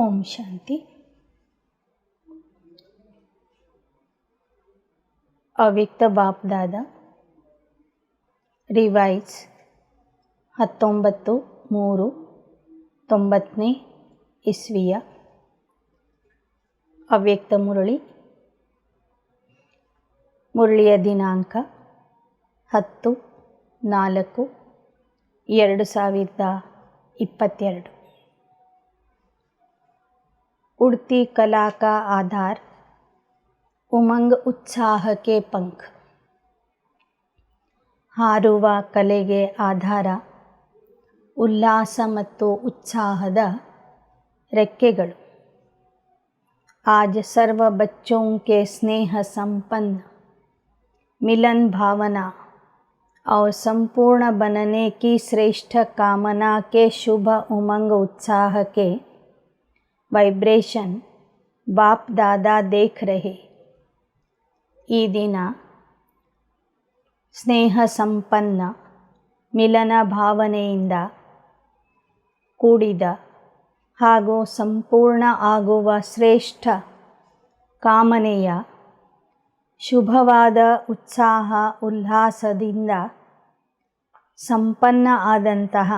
ಓಂ ಶಾಂತಿ. ಅವ್ಯಕ್ತ ಬಾಪ್ ದಾದ ರಿವೈಸ್ 19/3/90 ಇಸ್ವಿಯ ಅವ್ಯಕ್ತ ಮುರಳಿ. ಮುರಳಿಯ ದಿನಾಂಕ 10/4/2022. उड़ती कला का आधार उमंग उत्साह के पंख. ಹಾರುವ ಕಲೆಗೆ ಆಧಾರ ಉಲ್ಲಾಸ ಮತ್ತು ಉತ್ಸಾಹದ ರೆಕ್ಕೆಗಳು. आज सर्व बच्चों के स्नेह संपन्न मिलन भावना और संपूर्ण बनने की श्रेष्ठ कामना के शुभ उमंग उत्साह के वाइब्रेशन बाप दादा देख रहे. ಈ ದಿನ ಸ್ನೇಹ ಸಂಪನ್ನ ಮಿಲನ ಭಾವನೆಯಿಂದ ಕೂಡಿದ ಹಾಗೂ ಸಂಪೂರ್ಣ ಆಗುವ ಶ್ರೇಷ್ಠ ಕಾಮನೆಯ ಶುಭವಾದ ಉತ್ಸಾಹ ಉಲ್ಲಾಸದಿಂದ ಸಂಪನ್ನ ಆದಂತಹ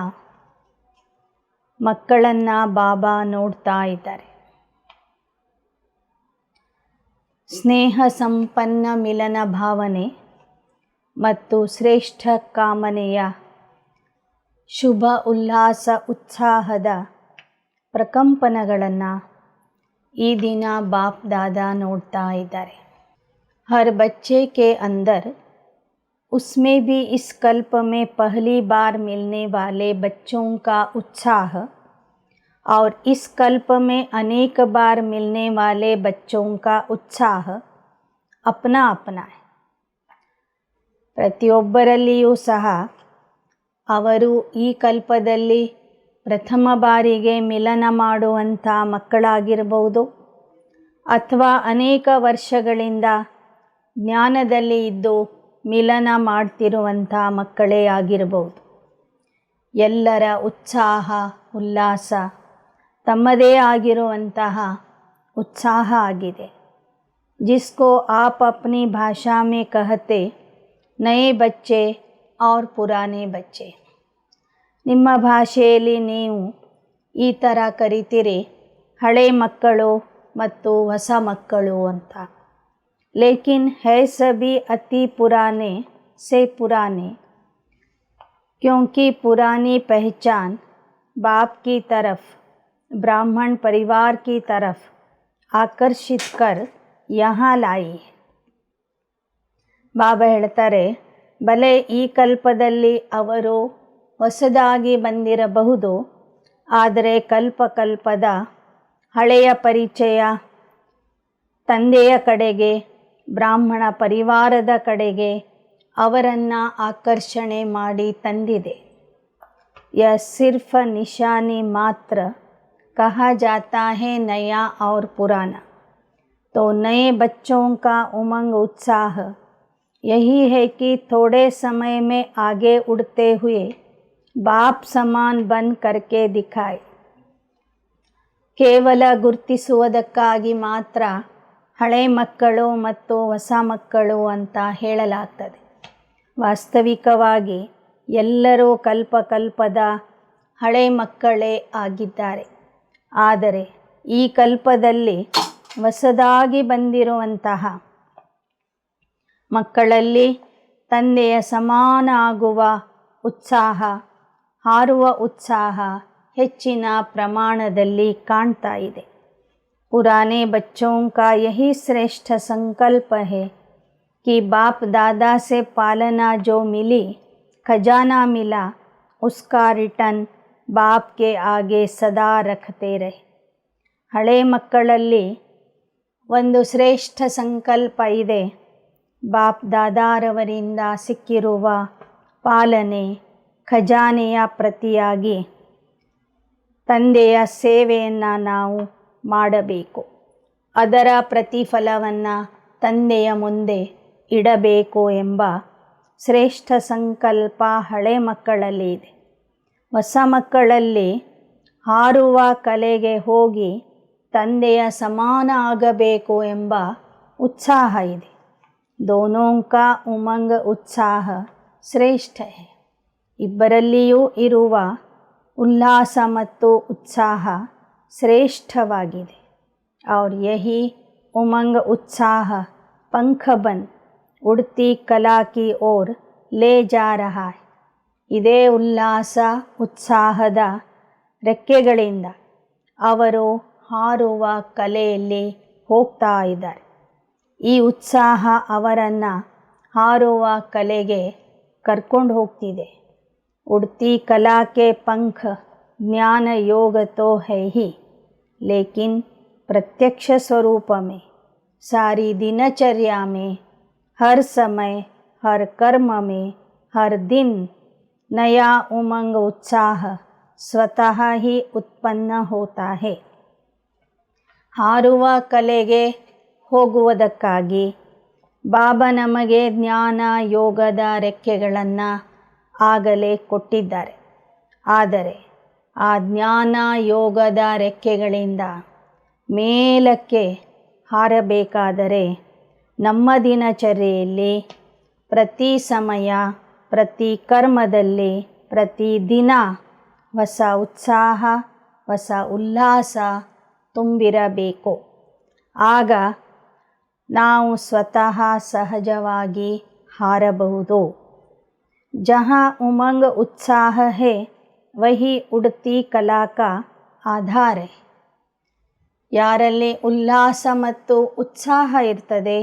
ಮಕ್ಕಳನ್ನು ಬಾಬಾ ನೋಡ್ತಾ ಇದ್ದಾರೆ. ಸ್ನೇಹ ಸಂಪನ್ನ ಮಿಲನ ಭಾವನೆ ಮತ್ತು ಶ್ರೇಷ್ಠ ಕಾಮನೆಯ ಶುಭ ಉಲ್ಲಾಸ ಉತ್ಸಾಹದ ಪ್ರಕಂಪನಗಳನ್ನು ಈ ದಿನ ಬಾಪ್ ದಾದಾ ನೋಡ್ತಾ ಇದ್ದಾರೆ. हर बच्चे के अंदर उसमें भी इस कल्प में पहली बार मिलने वाले बच्चों का उत्साह और इस कल्प में अनेक बार मिलने वाले बच्चों का उत्साह अपना अपना है. ಪ್ರತಿಯೊಬ್ಬರಲ್ಲಿಯೂ ಸಹ ಅವರು ಈ ಕಲ್ಪದಲ್ಲಿ ಪ್ರಥಮ ಬಾರಿಗೆ ಮಿಲನ ಮಾಡುವಂಥ ಮಕ್ಕಳಾಗಿರಬಹುದು ಅಥವಾ ಅನೇಕ ವರ್ಷಗಳಿಂದ ಜ್ಞಾನದಲ್ಲಿ ಇದ್ದು ಮಿಲನ ಮಾಡ್ತಿರುವಂಥ ಮಕ್ಕಳೇ ಆಗಿರಬಹುದು. ಎಲ್ಲರ ಉತ್ಸಾಹ ಉಲ್ಲಾಸ ತಮ್ಮದೇ ಆಗಿರುವಂತಹ उत्साह आಗಿದೆ. जिसको आप अपनी भाषा में कहते नए बच्चे और पुराने बच्चे. ನಿಮ್ಮ ಭಾಷೆಯಲ್ಲಿ ನೀವು ಈ ಥರ ಕರಿತೀರಿ ಹಳೆ ಮಕ್ಕಳು ಮತ್ತು ಹೊಸ ಮಕ್ಕಳು ಅಂತ. लेकिन है सभी अति पुराने से पुराने, क्योंकि पुरानी पहचान बाप की तरफ ब्राह्मण परिवार की तरफ आकर्षित कर यहाँ लाई. ಬಾಬಾ ಹೇಳ್ತಾರೆ, ಬಲೆ ಈ ಕಲ್ಪದಲ್ಲಿ ಅವರು ಹೊಸದಾಗಿ ಬಂದಿರಬಹುದು, ಆದರೆ ಕಲ್ಪದ ಹಳೆಯ ಪರಿಚಯ ತಂದೆಯ ಕಡೆಗೆ ಬ್ರಾಹ್ಮಣ ಪರಿವಾರದ ಕಡೆಗೆ ಅವರನ್ನು ಆಕರ್ಷಣೆ ಮಾಡಿ ತಂದಿದೆ. यह सिर्फ निशानी मात्र कहा जाता है नया और पुराना. तो नए बच्चों का उमंग उत्साह यही है कि थोड़े समय में आगे उड़ते हुए बाप समान बन करके दिखाए. ಕೇವಲ ಗುರುತಿಸುವುದಕ್ಕಾಗಿ ಮಾತ್ರ ಹಳೆ ಮಕ್ಕಳು ಮತ್ತು ಹೊಸ ಮಕ್ಕಳು ಅಂತ ಹೇಳಲಾಗ್ತದೆ. ವಾಸ್ತವಿಕವಾಗಿ ಎಲ್ಲರೂ ಕಲ್ಪದ ಹಳೆ ಮಕ್ಕಳೇ ಆಗಿದ್ದಾರೆ. ಆದರೆ ಈ ಕಲ್ಪದಲ್ಲಿ ಹೊಸದಾಗಿ ಬಂದಿರುವಂತಹ ಮಕ್ಕಳಲ್ಲಿ ತಂದೆಯ ಸಮಾನ ಆಗುವ ಉತ್ಸಾಹ ಹಾರುವ ಉತ್ಸಾಹ ಹೆಚ್ಚಿನ ಪ್ರಮಾಣದಲ್ಲಿ ಕಾಣ್ತಾ ಇದೆ. पुराने बच्चों का यही श्रेष्ठ संकल्प है कि बाप दादा से पालना जो मिली खजाना मिला उसका रिटर्न बाप के आगे सदा रखते रहे. ಹಳೆ ಮಕ್ಕಳಲ್ಲಿ ಒಂದು ಶ್ರೇಷ್ಠ ಸಂಕಲ್ಪ ಇದೆ. ಬಾಪ್ ದಾದಾರವರಿಂದ ಸಿಕ್ಕಿರುವ ಪಾಲನೆ ಖಜಾನೆಯ ಪ್ರತಿಯಾಗಿ ತಂದೆಯ ಸೇವೆಯನ್ನು ನಾವು ಮಾಡಬೇಕು. ಅದರ ಪ್ರತಿಫಲವನ್ನು ತಂದೆಯ ಮುಂದೆ ಇಡಬೇಕು ಎಂಬ ಶ್ರೇಷ್ಠ ಸಂಕಲ್ಪ ಹಳೆ ಮಕ್ಕಳಲ್ಲಿ ಇದೆ. ಹೊಸ ಮಕ್ಕಳಲ್ಲಿ ಹಾರುವ ಕಲೆಗೆ ಹೋಗಿ ತಂದೆಯ ಸಮಾನ ಆಗಬೇಕು ಎಂಬ उत्साह ಇದೆ. दोनों का उमंग उत्साह ಶ್ರೇಷ್ಠ है. ಇಬ್ಬರಲ್ಲಿಯೂ ಇರುವ ಉಲ್ಲಾಸ ಮತ್ತು ಉತ್ಸಾಹ ಶ್ರೇಷ್ಠವಾಗಿದೆ. और यही उमंग उत्साह पंख बन उड़ती कला की ओर ले जा रहा है. ಇದೇ ಉಲ್ಲಾಸ ಉತ್ಸಾಹದ ರೆಕ್ಕೆಗಳಿಂದ ಅವರು ಹಾರುವ ಕಲೆಯಲ್ಲಿ ಹೋಗ್ತಾ ಇದ್ದಾರೆ. ಈ ಉತ್ಸಾಹ ಅವರನ್ನು ಹಾರುವ ಕಲೆಗೆ ಕರ್ಕೊಂಡು ಹೋಗ್ತಿದೆ. उड़ती कला के पंख ज्ञान योग तो है ही, लेकिन प्रत्यक्ष स्वरूप में सारी दिनचर्या में हर समय हर कर्म में हर दिन नया उमंग उत्साह स्वतः ही उत्पन्न होता है. ಹಾರುವ ಕಲೆಗೆ ಹೋಗುವುದಕ್ಕಾಗಿ ಬಾಬಾ ನಮಗೆ ಜ್ಞಾನ ಯೋಗದ ರೆಕ್ಕೆಗಳನ್ನು ಆಗಲೇ ಕೊಟ್ಟಿದ್ದಾರೆ. ಆದರೆ ಆ ಜ್ಞಾನ ಯೋಗದ ರೆಕ್ಕೆಗಳಿಂದ ಮೇಲಕ್ಕೆ ಹಾರಬೇಕಾದರೆ ನಮ್ಮ ದಿನಚರ್ಯೆಯಲ್ಲಿ ಪ್ರತಿ ಸಮಯ ಪ್ರತಿ ಕರ್ಮದಲ್ಲಿ ಪ್ರತಿದಿನ ಹೊಸ ಉತ್ಸಾಹ ಹೊಸ ಉಲ್ಲಾಸ ತುಂಬಿರಬೇಕು. ಆಗ ನಾವು ಸ್ವತಃ ಸಹಜವಾಗಿ ಹಾರಬಹುದು. जहाँ उमंग उत्साह है वही उड़ती कला का आधार है. ಯಾರಲ್ಲಿ ಉಲ್ಲಾಸ ಮತ್ತು ಉತ್ಸಾಹ ಇರ್ತದೆ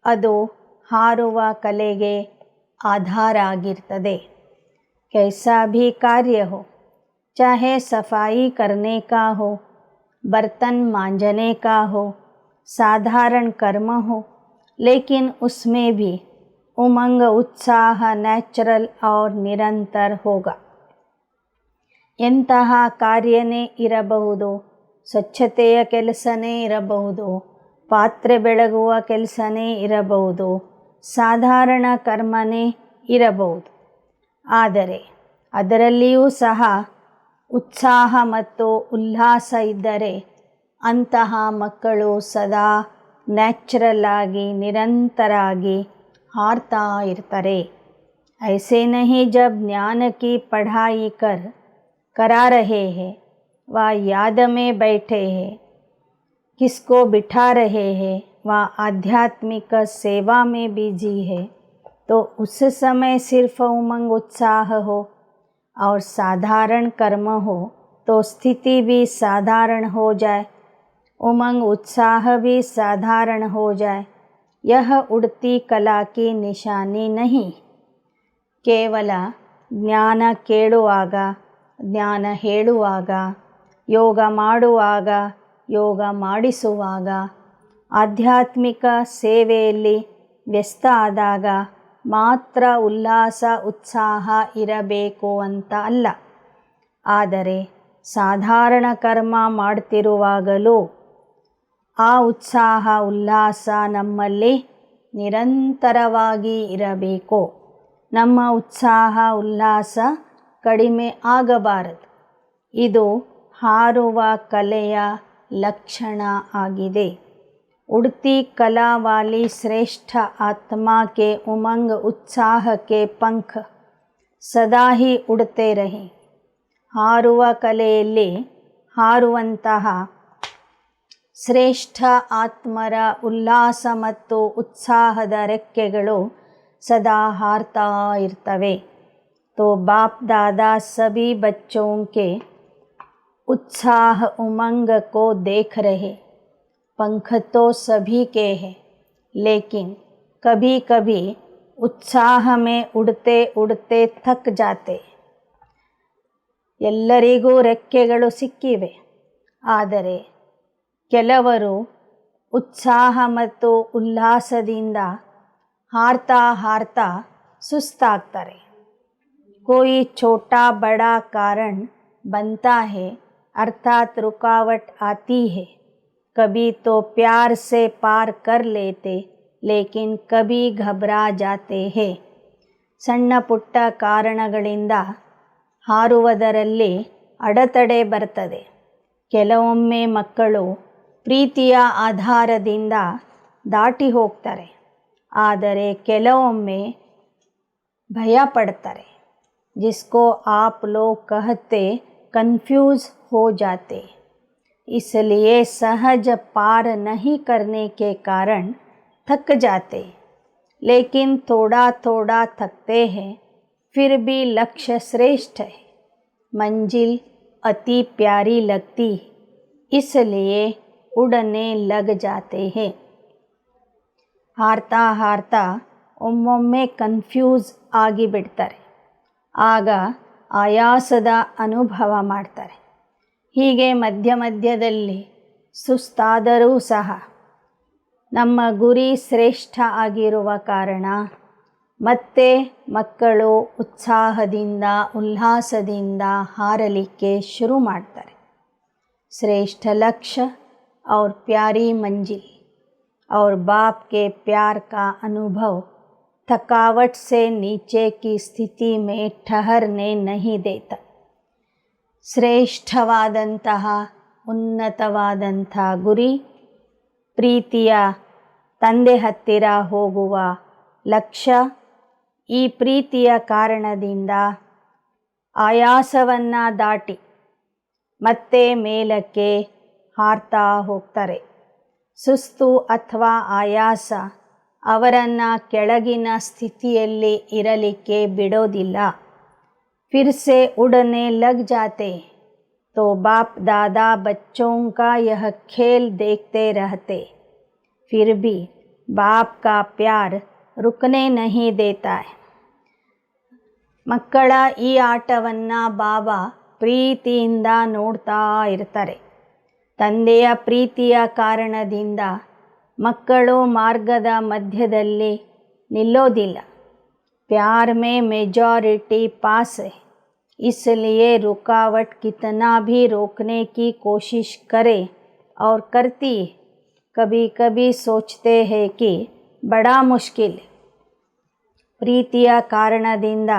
ಅದು ಹಾರುವ ಕಲೆಗೆ ಆಧಾರ ಆಗಿರ್ತದೆ. कैसा भी कार्य हो, चाहे सफाई करने का हो, बर्तन मांजने का हो, साधारण कर्म हो, लेकिन उसमें भी उमंग उत्साह ನ್ಯಾಚುರಲ್ और ನಿರಂತರ होगा. ಎಂತಹ ಕಾರ್ಯನೇ ಇರಬಹುದು, ಸ್ವಚ್ಛತೆಯ ಕೆಲಸನೇ ಇರಬಹುದು, ಪಾತ್ರೆ ಬೆಳಗುವ ಕೆಲಸನೇ ಇರಬಹುದು, ಸಾಧಾರಣ ಕರ್ಮನೇ ಇರಬಹುದು. ಆದರೆ ಅದರಲ್ಲಿಯೂ ಸಹ ಉತ್ಸಾಹ ಮತ್ತು ಉಲ್ಲಾಸ ಇದ್ದರೆ ಅಂತಹ ಮಕ್ಕಳು ಸದಾ ನ್ಯಾಚುರಲ್ ಆಗಿ ನಿರಂತರಾಗಿ हारता इरतरे. ऐसे नहीं जब ज्ञान की पढ़ाई करा रहे हैं व याद में बैठे हैं, किसको बिठा रहे हैं व आध्यात्मिक सेवा में बिजी है, तो उस समय सिर्फ उमंग उत्साह हो और साधारण कर्म हो तो स्थिति भी साधारण हो जाए, उमंग उत्साह भी साधारण हो जाए. यह उड़ती कला की निशानी नहीं. ಕೇವಲ ಜ್ಞಾನ ಕೇಳುವಾಗ ಜ್ಞಾನ ಹೇಳುವಾಗ ಯೋಗ ಮಾಡುವಾಗ ಯೋಗ ಮಾಡಿಸುವಾಗ ಆಧ್ಯಾತ್ಮಿಕ ಸೇವೆಯಲ್ಲಿ ವ್ಯಸ್ತ ಆದಾಗ ಮಾತ್ರ ಉಲ್ಲಾಸ ಉತ್ಸಾಹ ಇರಬೇಕು ಅಂತ ಅಲ್ಲ. ಆದರೆ ಸಾಧಾರಣ ಕರ್ಮ ಮಾಡ್ತಿರುವಾಗಲೂ ಆ ಉತ್ಸಾಹ ಉಲ್ಲಾಸ ನಮ್ಮಲ್ಲಿ ನಿರಂತರವಾಗಿ ಇರಬೇಕು. ನಮ್ಮ ಉತ್ಸಾಹ ಉಲ್ಲಾಸ ಕಡಿಮೆ ಆಗಬಾರದು. ಇದು ಹಾರುವ ಕಲೆಯ ಲಕ್ಷಣ ಆಗಿದೆ. उड़ती कला वाली श्रेष्ठ आत्मा के उमंग उत्साह के पंख सदा ही उड़ते रहे. ಹಾರುವ ಕಲೆಯಲ್ಲಿ ಹಾರುವಂತಹ ಶ್ರೇಷ್ಠ ಆತ್ಮರ ಉಲ್ಲಾಸ ಮತ್ತು ಉತ್ಸಾಹದ ರೆಕ್ಕೆಗಳು सदा हारता इरतवे. तो बाप दादा सभी बच्चों के उत्साह उमंग को देख रहे. पंख तो सभी के हैं, लेकिन कभी कभी उत्साह में उड़ते उड़ते थक जाते. ಎಲ್ಲರಿಗೂ ರೆಕ್ಕೆಗಳು ಸಿಕ್ಕಿವೆ, ಆದರೆ ಕೆಲವರು ಉತ್ಸಾಹ ಮತ್ತು ಉಲ್ಲಾಸದಿಂದ हारता हारता सुस्तागतारे. कोई छोटा बड़ा कारण बनता है अर्थात रुकावट आती है. कभी तो प्यार से पार कर लेते, लेकिन कभी घबरा जाते हैं. ಸಣ್ಣ ಪುಟ್ಟ ಕಾರಣಗಳಿಂದ ಹಾರುವುದರಲ್ಲಿ ಅಡೆತಡೆ ಬರ್ತದೆ. ಕೆಲವೊಮ್ಮೆ ಮಕ್ಕಳು ಪ್ರೀತಿಯ ಆಧಾರದಿಂದ ದಾಟಿ ಹೋಗ್ತಾರೆ, ಆದರೆ ಕೆಲವೊಮ್ಮೆ ಭಯ ಪಡ್ತಾರೆ, जिसको आप लोग कहते कंफ्यूज हो जाते। इसलिए सहज पार नहीं करने के कारण थक जाते, लेकिन थोड़ा थोड़ा थकते हैं, फिर भी लक्ष्य श्रेष्ठ है, मंजिल अति प्यारी लगती, इसलिए उड़ने लग जाते हैं। ಹಾರ್ತಾ ಹಾರ್ತಾ ಒಮ್ಮೊಮ್ಮೆ ಕನ್ಫ್ಯೂಸ್ ಆಗಿಬಿಡ್ತಾರೆ, ಆಗ ಆಯಾಸದ ಅನುಭವ ಮಾಡ್ತಾರೆ. ಹೀಗೆ ಮಧ್ಯ ಮಧ್ಯದಲ್ಲಿ ಸುಸ್ತಾದರೂ ಸಹ ನಮ್ಮ ಗುರಿ ಶ್ರೇಷ್ಠ ಆಗಿರುವ ಕಾರಣ ಮತ್ತೆ ಮಕ್ಕಳು ಉತ್ಸಾಹದಿಂದ ಉಲ್ಲಾಸದಿಂದ ಹಾರಲಿಕ್ಕೆ ಶುರು ಮಾಡ್ತಾರೆ. ಶ್ರೇಷ್ಠ लक्ष्य और प्यारी मंजिल और बाप के प्यार का अनुभव थकावट से नीचे की स्थिति में ठहरने नहीं देता. ಶ್ರೇಷ್ಠವಾದಂತಹ ಉನ್ನತವಾದಂಥ ಗುರಿ, ಪ್ರೀತಿಯ ತಂದೆ ಹತ್ತಿರ ಹೋಗುವ ಲಕ್ಷ್ಯ, ಈ ಪ್ರೀತಿಯ ಕಾರಣದಿಂದ ಆಯಾಸವನ್ನು ದಾಟಿ ಮತ್ತೆ ಮೇಲಕ್ಕೆ ಹಾರ್ತಾ ಹೋಗ್ತಾರೆ. ಸುಸ್ತು ಅಥವಾ ಆಯಾಸ ಅವರನ್ನು ಕೆಳಗಿನ ಸ್ಥಿತಿಯಲ್ಲಿ ಇರಲಿಕ್ಕೆ ಬಿಡೋದಿಲ್ಲ. फिर से उड़ने लग जाते, तो बाप दादा बच्चों का यह खेल देखते रहते, फिर भी बाप का प्यार रुकने नहीं देता है. ಮಕ್ಕಳ ಈ ಆಟವನ್ನು ಬಾಬಾ ಪ್ರೀತಿಯಿಂದ ನೋಡ್ತಾ ಇರ್ತಾರೆ. ತಂದೆಯ ಪ್ರೀತಿಯ ಕಾರಣದಿಂದ ಮಕ್ಕಳು ಮಾರ್ಗದ ಮಧ್ಯದಲ್ಲಿ ನಿಲ್ಲೋದಿಲ್ಲ. प्यार में मेजॉरिटी पास है, इसलिए रुकावट कितना भी रोकने की कोशिश करे और करती है, कभी कभी सोचते हैं कि बड़ा मुश्किल है. ಪ್ರೀತಿಯ ಕಾರಣದಿಂದ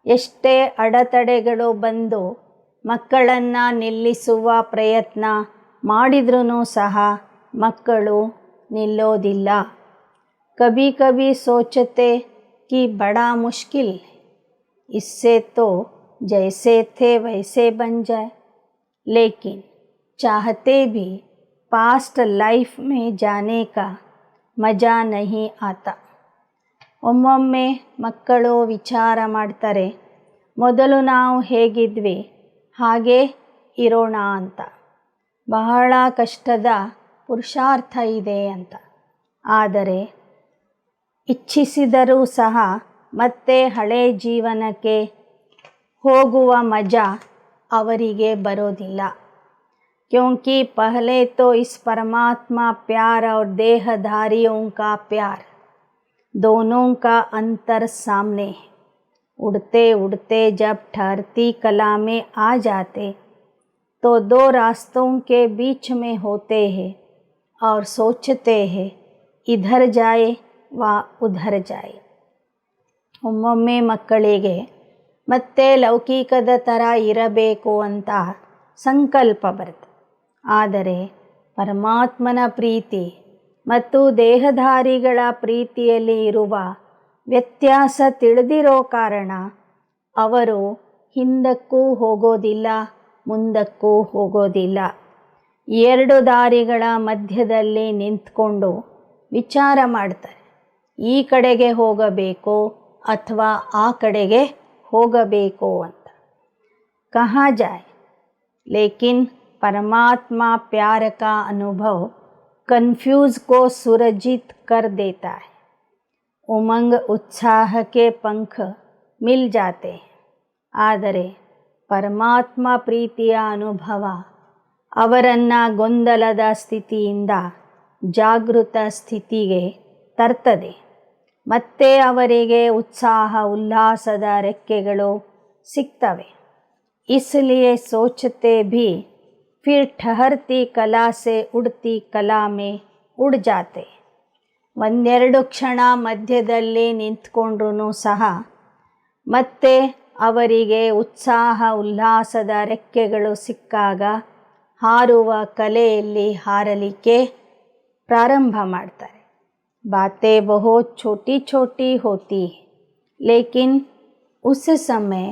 ಎಷ್ಟೇ ಅಡೆತಡೆಗಳು ಬಂದು ಮಕ್ಕಳನ್ನು ನಿಲ್ಲಿಸುವ ಪ್ರಯತ್ನ ಮಾಡಿದ್ರೂ ಸಹ ಮಕ್ಕಳು ನಿಲ್ಲೋದಿಲ್ಲ. ಕಭಿ ಕಭಿ ಸೋಚತೆ कि बड़ा मुश्किल है, इससे तो जैसे थे वैसे बन जाए, लेकिन चाहते भी पास्ट लाइफ में जाने का मज़ा नहीं आता. ಒಮ್ಮೊಮ್ಮೆ ಮಕ್ಕಳು ವಿಚಾರ ಮಾಡ್ತಾರೆ, ಮೊದಲು ನಾವು ಹೇಗಿದ್ವಿ ಹಾಗೇ ಇರೋಣ ಅಂತ, ಬಹಳ ಕಷ್ಟದ ಪುರುಷಾರ್ಥ ಇದೆ ಅಂತ. ಆದರೆ ಇಚ್ಛಿಸಿದರೂ ಸಹ ಮತ್ತೆ ಹಳೆ ಜೀವನಕ್ಕೆ ಹೋಗುವ ಮಜಾ ಅವರಿಗೆ ಬರೋದಿಲ್ಲ. क्योंकि पहले तो इस परमात्मा प्यार और देहधारियों का प्यार, दोनों का अंतर सामने है. उड़ते उड़ते जब ठहरती कला में आ जाते, तो दो रास्तों के बीच में होते हैं और सोचते हैं इधर जाए ವಾ ಉಧರ ಜಾಯ್. ಒಮ್ಮೊಮ್ಮೆ ಮಕ್ಕಳಿಗೆ ಮತ್ತೆ ಲೌಕಿಕದ ಥರ ಇರಬೇಕು ಅಂತ ಸಂಕಲ್ಪ ಬರುತ್ತೆ. ಆದರೆ ಪರಮಾತ್ಮನ ಪ್ರೀತಿ ಮತ್ತು ದೇಹಧಾರಿಗಳ ಪ್ರೀತಿಯಲ್ಲಿ ಇರುವ ವ್ಯತ್ಯಾಸ ತಿಳಿದಿರೋ ಕಾರಣ ಅವರು ಹಿಂದಕ್ಕೂ ಹೋಗೋದಿಲ್ಲ, ಮುಂದಕ್ಕೂ ಹೋಗೋದಿಲ್ಲ. ಎರಡು ದಾರಿಗಳ ಮಧ್ಯದಲ್ಲಿ ನಿಂತ್ಕೊಂಡು ವಿಚಾರ ಮಾಡ್ತಾರೆ, ಈ ಕಡೆಗೆ ಹೋಗಬೇಕು ಅಥವಾ ಆ ಕಡೆಗೆ ಹೋಗಬೇಕು ಅಂತ. ಕಹಾ ಜಾಯ್, ಲೇಕಿನ್ परमात्मा प्यार का अनुभव कन्फ्यूज को सुरजित कर देता है. उमंग उत्साह के पंख मिल जाते हैं. ಆದರೆ ಪರಮಾತ್ಮ ಪ್ರೀತಿಯ ಅನುಭವ ಅವರನ್ನು ಗೊಂದಲದ ಸ್ಥಿತಿಯಿಂದ ಜಾಗೃತ ಸ್ಥಿತಿಗೆ ತರ್ತದೆ. ಮತ್ತೆ ಅವರಿಗೆ ಉತ್ಸಾಹ ಉಲ್ಲಾಸದ ರೆಕ್ಕೆಗಳು ಸಿಗ್ತವೆ. इसलिए सोचते भी फिर ठहरती कला से उड़ती कला में उड़ जाते. ಒಂದೆರಡು ಕ್ಷಣ ಮಧ್ಯದಲ್ಲಿ ನಿಂತ್ಕೊಂಡ್ರೂ ಸಹ ಮತ್ತೆ ಅವರಿಗೆ ಉತ್ಸಾಹ ಉಲ್ಲಾಸದ ರೆಕ್ಕೆಗಳು ಸಿಕ್ಕಾಗ ಹಾರುವ ಕಲೆಯಲ್ಲಿ ಹಾರಲಿಕ್ಕೆ ಪ್ರಾರಂಭ ಮಾಡ್ತಾರೆ. बातें बहुत छोटी छोटी होती है, लेकिन उस समय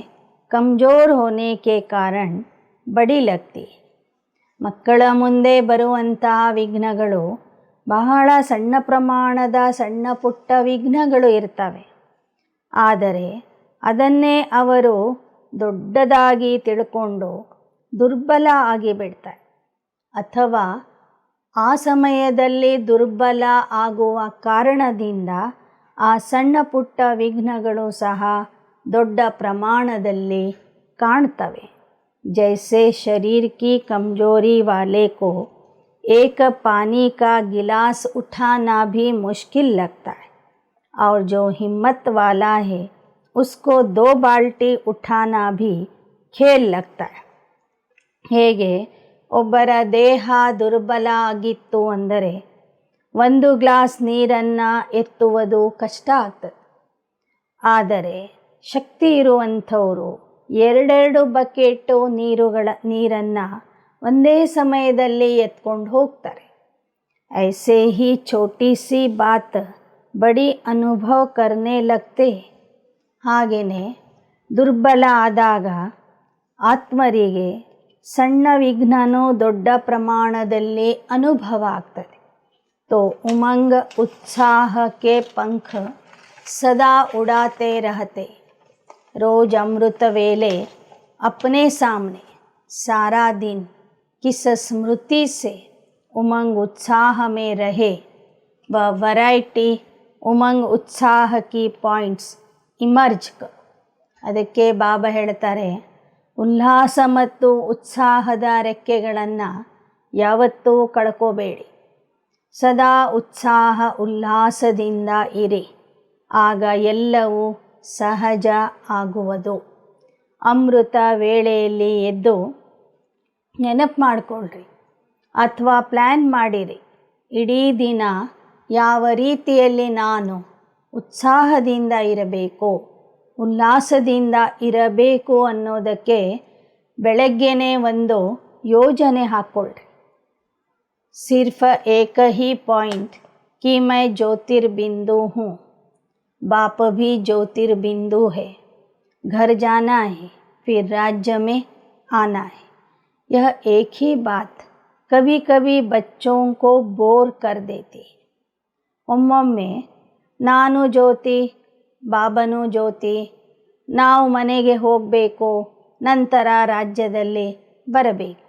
कमज़ोर होने के कारण बड़ी लगती है. ಮಕ್ಕಳ ಮುಂದೆ ಬರುವಂತಹ ವಿಘ್ನಗಳು ಬಹಳ ಸಣ್ಣ ಪ್ರಮಾಣದ ಸಣ್ಣ ಪುಟ್ಟ ವಿಘ್ನಗಳು ಇರ್ತವೆ. ಆದರೆ ಅದನ್ನೇ ಅವರು ದೊಡ್ಡದಾಗಿ ತಿಳ್ಕೊಂಡು ದುರ್ಬಲ ಆಗಿಬಿಡ್ತಾರೆ. ಅಥವಾ ಆ ಸಮಯದಲ್ಲಿ ದುರ್ಬಲ ಆಗುವ ಕಾರಣದಿಂದ ಆ ಸಣ್ಣ ಪುಟ್ಟ ವಿಘ್ನಗಳು ಸಹ ದೊಡ್ಡ ಪ್ರಮಾಣದಲ್ಲಿ ಕಾಣ್ತವೆ. जैसे शरीर की कमजोरी वाले को एक पानी का गिलास उठाना भी मुश्किल लगता है, और जो हिम्मत वाला है उसको 2 बाल्टी उठाना भी खेल लगता है. ಹೇಗೆ ಒಬ್ಬರ ದೇಹ ದುರ್ಬಲ ಆಗಿತ್ತು ಅಂದರೆ 1 ಗ್ಲಾಸ್ ನೀರನ್ನು ಎತ್ತುವುದು ಕಷ್ಟ ಆಗ್ತದೆ. ಆದರೆ ಶಕ್ತಿ ಇರುವಂಥವರು 2 ಬಕೆಟು ನೀರನ್ನು ಒಂದೇ ಸಮಯದಲ್ಲಿ ಎತ್ಕೊಂಡು ಹೋಗ್ತಾರೆ. ऐसे ही छोटी सी बात बड़ी अनुभव करने लगते. ಹಾಗೆಯೇ ದುರ್ಬಲ ಆದಾಗ ಆತ್ಮರಿಗೆ ಸಣ್ಣ ವಿಘ್ನನೂ ದೊಡ್ಡ ಪ್ರಮಾಣದಲ್ಲಿ ಅನುಭವ ಆಗ್ತದೆ. तो उमंग उत्साह के पंख सदा उड़ाते रहते. रोज अमृत वेले अपने सामने सारा दिन किस स्मृति से उमंग उत्साह में रहे, वह वैरायटी उमंग उत्साह की पॉइंट्स इमर्ज कर. ಅದಕ್ಕೆ ಬಾಬಾ ಹೇಳ್ತಾರೆ, ಉಲ್ಲಾಸ ಮತ್ತು ಉತ್ಸಾಹದ ರೆಕ್ಕೆಗಳನ್ನು ಯಾವತ್ತೂ ಕಳ್ಕೋಬೇಡಿ. ಸದಾ ಉತ್ಸಾಹ ಉಲ್ಲಾಸದಿಂದ ಇರಿ, ಆಗ ಎಲ್ಲವೂ ಸಹಜ ಆಗುವುದು. ಅಮೃತ ವೇಳೆಯಲ್ಲಿ ಎದ್ದು ನೆನಪು ಮಾಡಿಕೊಳ್ಳ್ರಿ ಅಥವಾ ಪ್ಲ್ಯಾನ್ ಮಾಡಿರಿ, ಇಡೀ ದಿನ ಯಾವ ರೀತಿಯಲ್ಲಿ ನಾನು ಉತ್ಸಾಹದಿಂದ ಇರಬೇಕು, ಉಲ್ಲಾಸದಿಂದ ಇರಬೇಕು ಅನ್ನೋದಕ್ಕೆ ಬೆಳಗ್ಗೆನೇ ಒಂದು ಯೋಜನೆ ಹಾಕ್ಕೊಳ್ರಿ. सिर्फ एक ही पॉइंट कि मैं ज्योतिर्बिंदु हूँ, बाप भी ज्योतिर्बिंदु है, घर जाना है फिर राज्य में आना है. यह एक ही बात कभी कभी बच्चों को बोर कर देती है. ಒಮ್ಮೊಮ್ಮೆ ನಾನು ಜ್ಯೋತಿ, ಬಾಬನು ಜ್ಯೋತಿ, ನಾವು ಮನೆಗೆ ಹೋಗಬೇಕು, ನಂತರ ರಾಜ್ಯದಲ್ಲಿ ಬರಬೇಕು,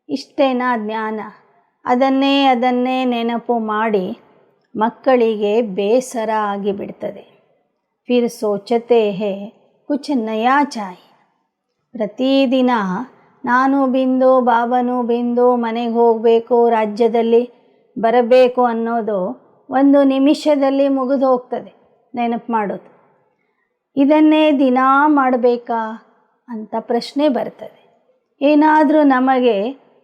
ಇಷ್ಟೇನಾ ಜ್ಞಾನ? ಅದನ್ನೇ ನೆನಪು ಮಾಡಿ ಮಕ್ಕಳಿಗೆ ಬೇಸರ ಆಗಿಬಿಡ್ತದೆ. ಫಿರ್ ಸೋಚತೆ ಹೇ ಕುಚ್ ನಯಾ ಚಾಹಿಯೆ. ಪ್ರತಿದಿನ ನಾನು ಬಿಂದು, ಬಾಬನು ಬಿಂದು, ಮನೆಗೆ ಹೋಗಬೇಕು, ರಾಜ್ಯದಲ್ಲಿ ಬರಬೇಕು ಅನ್ನೋದು 1 ನಿಮಿಷದಲ್ಲಿ ಮುಗಿದು ಹೋಗ್ತದೆ ನೆನಪು ಮಾಡೋದು. ಇದನ್ನೇ ದಿನ ಮಾಡಬೇಕಾ ಅಂತ ಪ್ರಶ್ನೆ ಬರ್ತದೆ. ಏನಾದರೂ ನಮಗೆ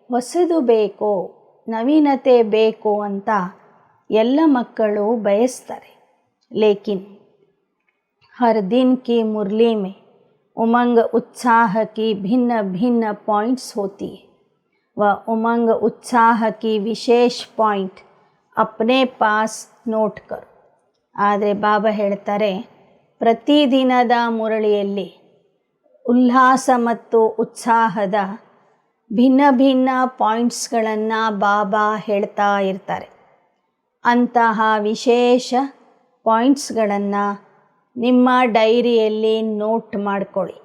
ಹೊಸದು ಬೇಕು, ನವೀನತೆ ಬೇಕು ಅಂತ ಎಲ್ಲ ಮಕ್ಕಳು ಬಯಸ್ತಾರೆ. ಲೇಕಿನ್ हर दिन की मुरली में उमंग उत्साह की भिन्न भिन्न पॉइंट्स होती है. वह उमंग उत्साह की विशेष पॉइंट अपने पास ನೋಟ್ ಕರು. ಆದರೆ ಬಾಬಾ ಹೇಳ್ತಾರೆ, ಪ್ರತಿದಿನದ ಮುರಳಿಯಲ್ಲಿ ಉಲ್ಲಾಸ ಮತ್ತು ಉತ್ಸಾಹದ ಭಿನ್ನ ಭಿನ್ನ ಪಾಯಿಂಟ್ಸ್ಗಳನ್ನು ಬಾಬಾ ಹೇಳ್ತಾ ಇರ್ತಾರೆ. ಅಂತಹ ವಿಶೇಷ ಪಾಯಿಂಟ್ಸ್ಗಳನ್ನು ನಿಮ್ಮ ಡೈರಿಯಲ್ಲಿ ನೋಟ್ ಮಾಡ್ಕೊಳ್ಳಿ,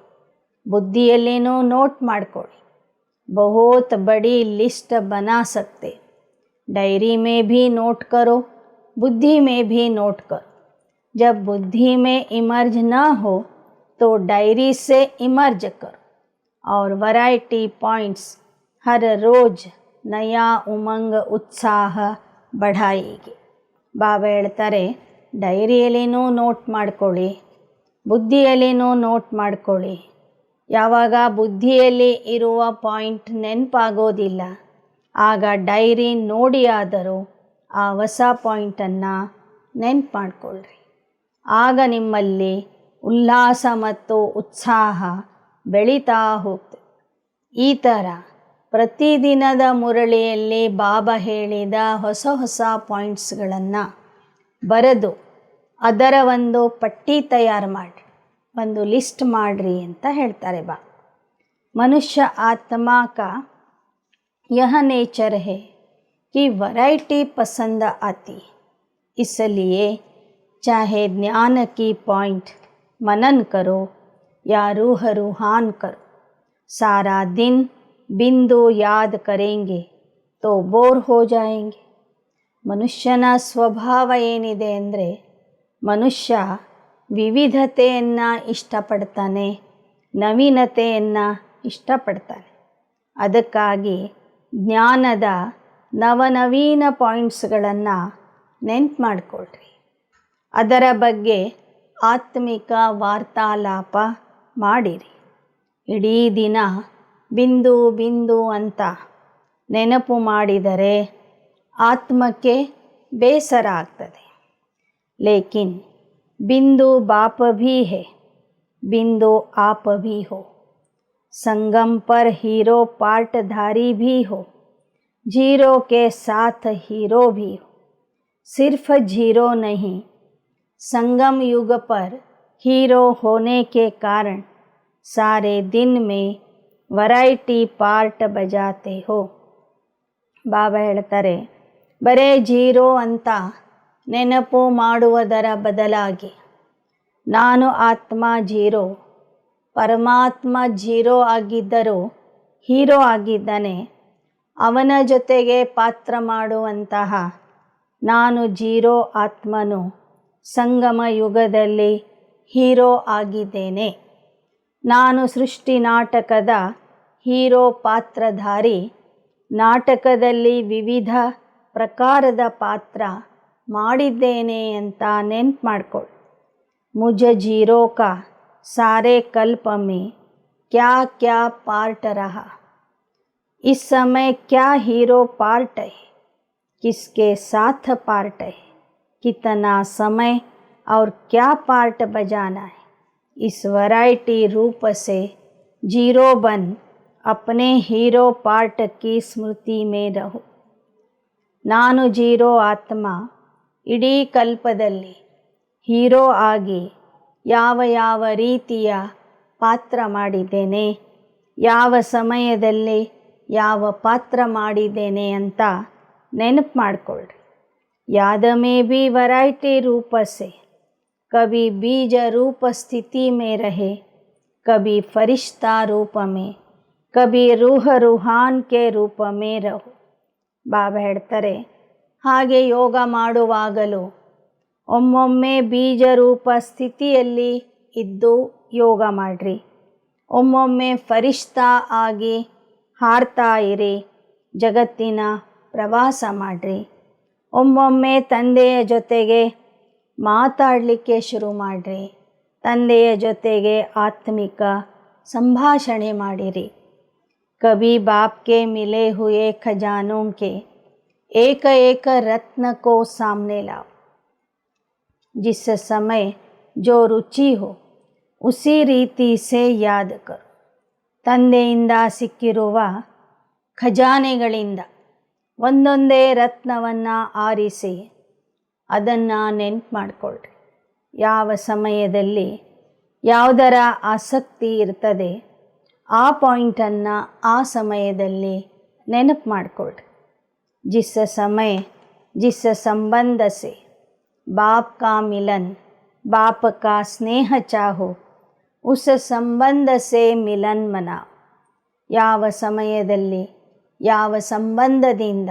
ಬುದ್ಧಿಯಲ್ಲಿನೂ ನೋಟ್ ಮಾಡ್ಕೊಳ್ಳಿ. ಬಹುತ್ ಬಡಿ ಲಿಸ್ಟ್ ಬನಾ ಸಕ್ತೆ. डायरी में भी नोट करो, बुद्धि में भी नोट करो. जब बुद्धि में इमर्ज ना हो तो डायरी से इमर्ज करो. और वैरायटी पॉइंट्स हर रोज़ नया उमंग उत्साह बढ़ाएगी. ಬಾಬಾ ಹೇಳ್ತಾರೆ, ಡೈರಿಯಲ್ಲಿನೂ ನೋಟ್ ಮಾಡ್ಕೊಳ್ಳಿ, ಬುದ್ಧಿಯಲ್ಲಿನೂ ನೋಟ್ ಮಾಡ್ಕೊಳ್ಳಿ. ಯಾವಾಗ ಬುದ್ಧಿಯಲ್ಲಿ ಇರುವ ಪಾಯಿಂಟ್ ನೆನಪಾಗೋದಿಲ್ಲ, ಆಗ ಡೈರಿ ನೋಡಿ ಆದರೂ ಆ ಹೊಸ ಪಾಯಿಂಟನ್ನು ನೆನಪು ಮಾಡಿಕೊಳ್ಳ್ರಿ. ಆಗ ನಿಮ್ಮಲ್ಲಿ ಉಲ್ಲಾಸ ಮತ್ತು ಉತ್ಸಾಹ ಬೆಳೀತಾ ಹೋಗ್ತದೆ. ಈ ಥರ ಪ್ರತಿದಿನದ ಮುರಳಿಯಲ್ಲಿ ಬಾಬಾ ಹೇಳಿದ ಹೊಸ ಹೊಸ ಪಾಯಿಂಟ್ಸ್ಗಳನ್ನು ಬರೆದು ಅದರ ಒಂದು ಪಟ್ಟಿ ತಯಾರು ಮಾಡಿರಿ, ಒಂದು ಲಿಸ್ಟ್ ಮಾಡಿರಿ ಅಂತ ಹೇಳ್ತಾರೆ ಬಾ. मनुष्य आत्मा का यह नेचर है कि वैरायटी पसंद आती, इसलिए चाहे ज्ञान की पॉइंट मनन करो या रूह रूहान करो, सारा दिन बिंदु याद करेंगे तो ಬೋರ್ हो जाएंगे. ಮನುಷ್ಯನ ಸ್ವಭಾವ ಏನಿದೆ ಅಂದರೆ, ಮನುಷ್ಯ ವಿವಿಧತೆಯನ್ನು ಇಷ್ಟಪಡ್ತಾನೆ, ನವೀನತೆಯನ್ನು ಇಷ್ಟಪಡ್ತಾನೆ. ಅದಕ್ಕಾಗಿ ಜ್ಞಾನದ ನವನವೀನ ಪಾಯಿಂಟ್ಸ್ಗಳನ್ನು ನೆನ್ಪು ಮಾಡಿಕೊಳ್ರಿ. ಅದರ ಬಗ್ಗೆ ಆತ್ಮಿಕ ವಾರ್ತಾಲಾಪ ಮಾಡಿರಿ. ಇಡೀ ದಿನ ಬಿಂದು ಬಿಂದು ಅಂತ ನೆನಪು ಮಾಡಿದರೆ ಆತ್ಮಕ್ಕೆ ಬೇಸರ ಆಗ್ತದೆ. ಲೇಕಿನ್ बिंदु बाप भी है, बिंदु आप भी हो. संगम पर हीरो पार्टधारी भी हो, जीरो के साथ हीरो भी हो. सिर्फ जीरो नहीं, संगम युग पर हीरो होने के कारण सारे दिन में वैरायटी पार्ट बजाते हो. ಬಾಬಾ ಹೇಳ್ತಾರೆ, ಬರೇ ಜೀರೋ ಅಂತ ನೆನಪು ಮಾಡುವುದರ ಬದಲಾಗಿ ನಾನು ಆತ್ಮ ಜೀರೋ, ಪರಮಾತ್ಮ ಜೀರೋ ಆಗಿದ್ದರೂ ಹೀರೋ ಆಗಿದ್ದಾನೆ, ಅವನ ಜೊತೆಗೆ ಪಾತ್ರ ಮಾಡುವಂತಹ ನಾನು ಜೀರೋ ಆತ್ಮನು ಸಂಗಮ ಯುಗದಲ್ಲಿ ಹೀರೋ ಆಗಿದ್ದೇನೆ. ನಾನು ಸೃಷ್ಟಿ ನಾಟಕದ ಹೀರೋ ಪಾತ್ರಧಾರಿ, ನಾಟಕದಲ್ಲಿ ವಿವಿಧ ಪ್ರಕಾರದ ಪಾತ್ರ ಮಾಡಿದ್ದೇನೆ ಅಂತ ನೆನ್ಪು ಮಾಡ್ಕೊಳ್ಳಿ. ಮುझ जीरो का सारे कल्प में क्या क्या पार्ट रहा, इस समय क्या हीरो पार्ट है, किसके साथ पार्ट है, कितना समय और क्या पार्ट बजाना है. इस वैरायटी रूप से जीरो बन अपने हीरो पार्ट की स्मृति में रहो. ನಾನು ಜೀರೋ ಆತ್ಮ ಇಡೀ ಕಲ್ಪದಲ್ಲಿ ಹೀರೋ ಆಗಿ ಯಾವ ಯಾವ ರೀತಿಯ ಪಾತ್ರ ಮಾಡಿದ್ದೇನೆ, ಯಾವ ಸಮಯದಲ್ಲಿ ಯಾವ ಪಾತ್ರ ಮಾಡಿದ್ದೇನೆ ಅಂತ ನೆನಪು ಮಾಡಿಕೊಳ್ಳ್ರಿ. याद में भी वैरायटी रूप से कभी बीज रूप स्थिति में रहे, कभी फरिश्ता रूप में, कभी रूह रूहान के रूप में रहो. ಬಾಬಾ ಹೇಳ್ತಾರೆ, ಹಾಗೆ ಯೋಗ ಮಾಡುವಾಗಲೂ ಒಮ್ಮೊಮ್ಮೆ ಬೀಜರೂಪ ಸ್ಥಿತಿಯಲ್ಲಿ ಇದ್ದು ಯೋಗ ಮಾಡಿರಿ, ಒಮ್ಮೊಮ್ಮೆ ಫರಿಷ್ತಾ ಆಗಿ ಹಾರ್ತಾ ಇರಿ, ಜಗತ್ತಿನ ಪ್ರವಾಸ ಮಾಡಿರಿ, ಒಮ್ಮೊಮ್ಮೆ ತಂದೆಯ ಜೊತೆಗೆ ಮಾತಾಡಲಿಕ್ಕೆ ಶುರು ಮಾಡಿರಿ, ತಂದೆಯ ಜೊತೆಗೆ ಆತ್ಮಿಕ ಸಂಭಾಷಣೆ ಮಾಡಿರಿ. कभी बाप के मिले हुए खजानों के एक एक रत्न को सामने लाओ. जिस समय जो रुचि हो उसी ರೀತಿ से याद करो. ತಂದೆಯಿಂದ ಸಿಕ್ಕಿರುವ ಖಜಾನೆಗಳಿಂದ ಒಂದೊಂದೇ ರತ್ನವನ್ನು ಆರಿಸಿ ಅದನ್ನು ನೆನ್ಪು ಮಾಡಿಕೊಳ್ಳ್ರಿ. ಯಾವ ಸಮಯದಲ್ಲಿ ಯಾವುದರ ಆಸಕ್ತಿ ಇರ್ತದೆ ಆ ಪಾಯಿಂಟನ್ನು ಆ ಸಮಯದಲ್ಲಿ ನೆನಪು ಮಾಡಿಕೊಳ್ಳ್ರಿ. जिस समय जिस संबंध से बाप का मिलन, बाप का स्नेह चाहो, उस संबंध से मिलन मनाओ. ಯಾವ ಸಮಯದಲ್ಲಿ ಯಾವ ಸಂಬಂಧದಿಂದ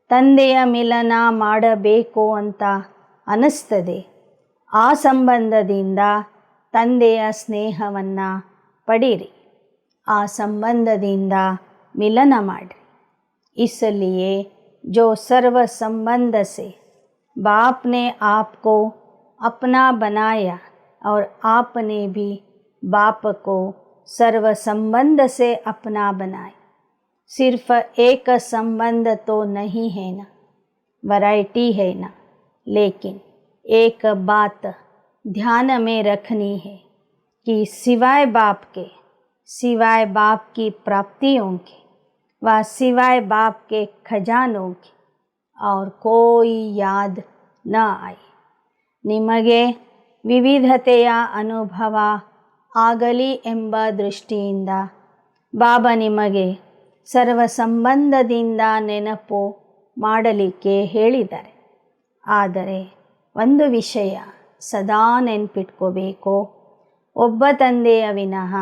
ತಂದೆಯ ಮಿಲನ ಮಾಡಬೇಕು ಅಂತ ಅನ್ನಿಸ್ತದೆ ಆ ಸಂಬಂಧದಿಂದ ತಂದೆಯ ಸ್ನೇಹವನ್ನು ಪಡೀರಿ, ಆ ಸಂಬಂಧದಿಂದ ಮಿಲನ ಮಾಡಿರಿ. इसलिए जो सर्व संबंध से बाप ने आपको अपना बनाया और आपने भी बाप को सर्व संबंध से अपना बनाया. सिर्फ एक संबंध तो नहीं है ना, वैरायटी है ना, लेकिन एक बात ध्यान में रखनी है कि सिवाय बाप की प्राप्तियों के व सिवाय बाप के खजानों की और कोई याद न आए। ನಿಮಗೆ ವಿವಿಧತೆಯ ಅನುಭವ ಆಗಲಿ ಎಂಬ ದೃಷ್ಟಿಯಿಂದ ಬಾಬಾ ನಿಮಗೆ ಸರ್ವ ಸಂಬಂಧದಿಂದ ನೆನಪು ಮಾಡಲಿಕ್ಕೆ ಹೇಳಿದ್ದಾರೆ. ಆದರೆ ಒಂದು ವಿಷಯ ಸದಾ ನೆನಪಿಟ್ಕೋಬೇಕು, ಒಬ್ಬ ತಂದೆಯ ವಿನಃ,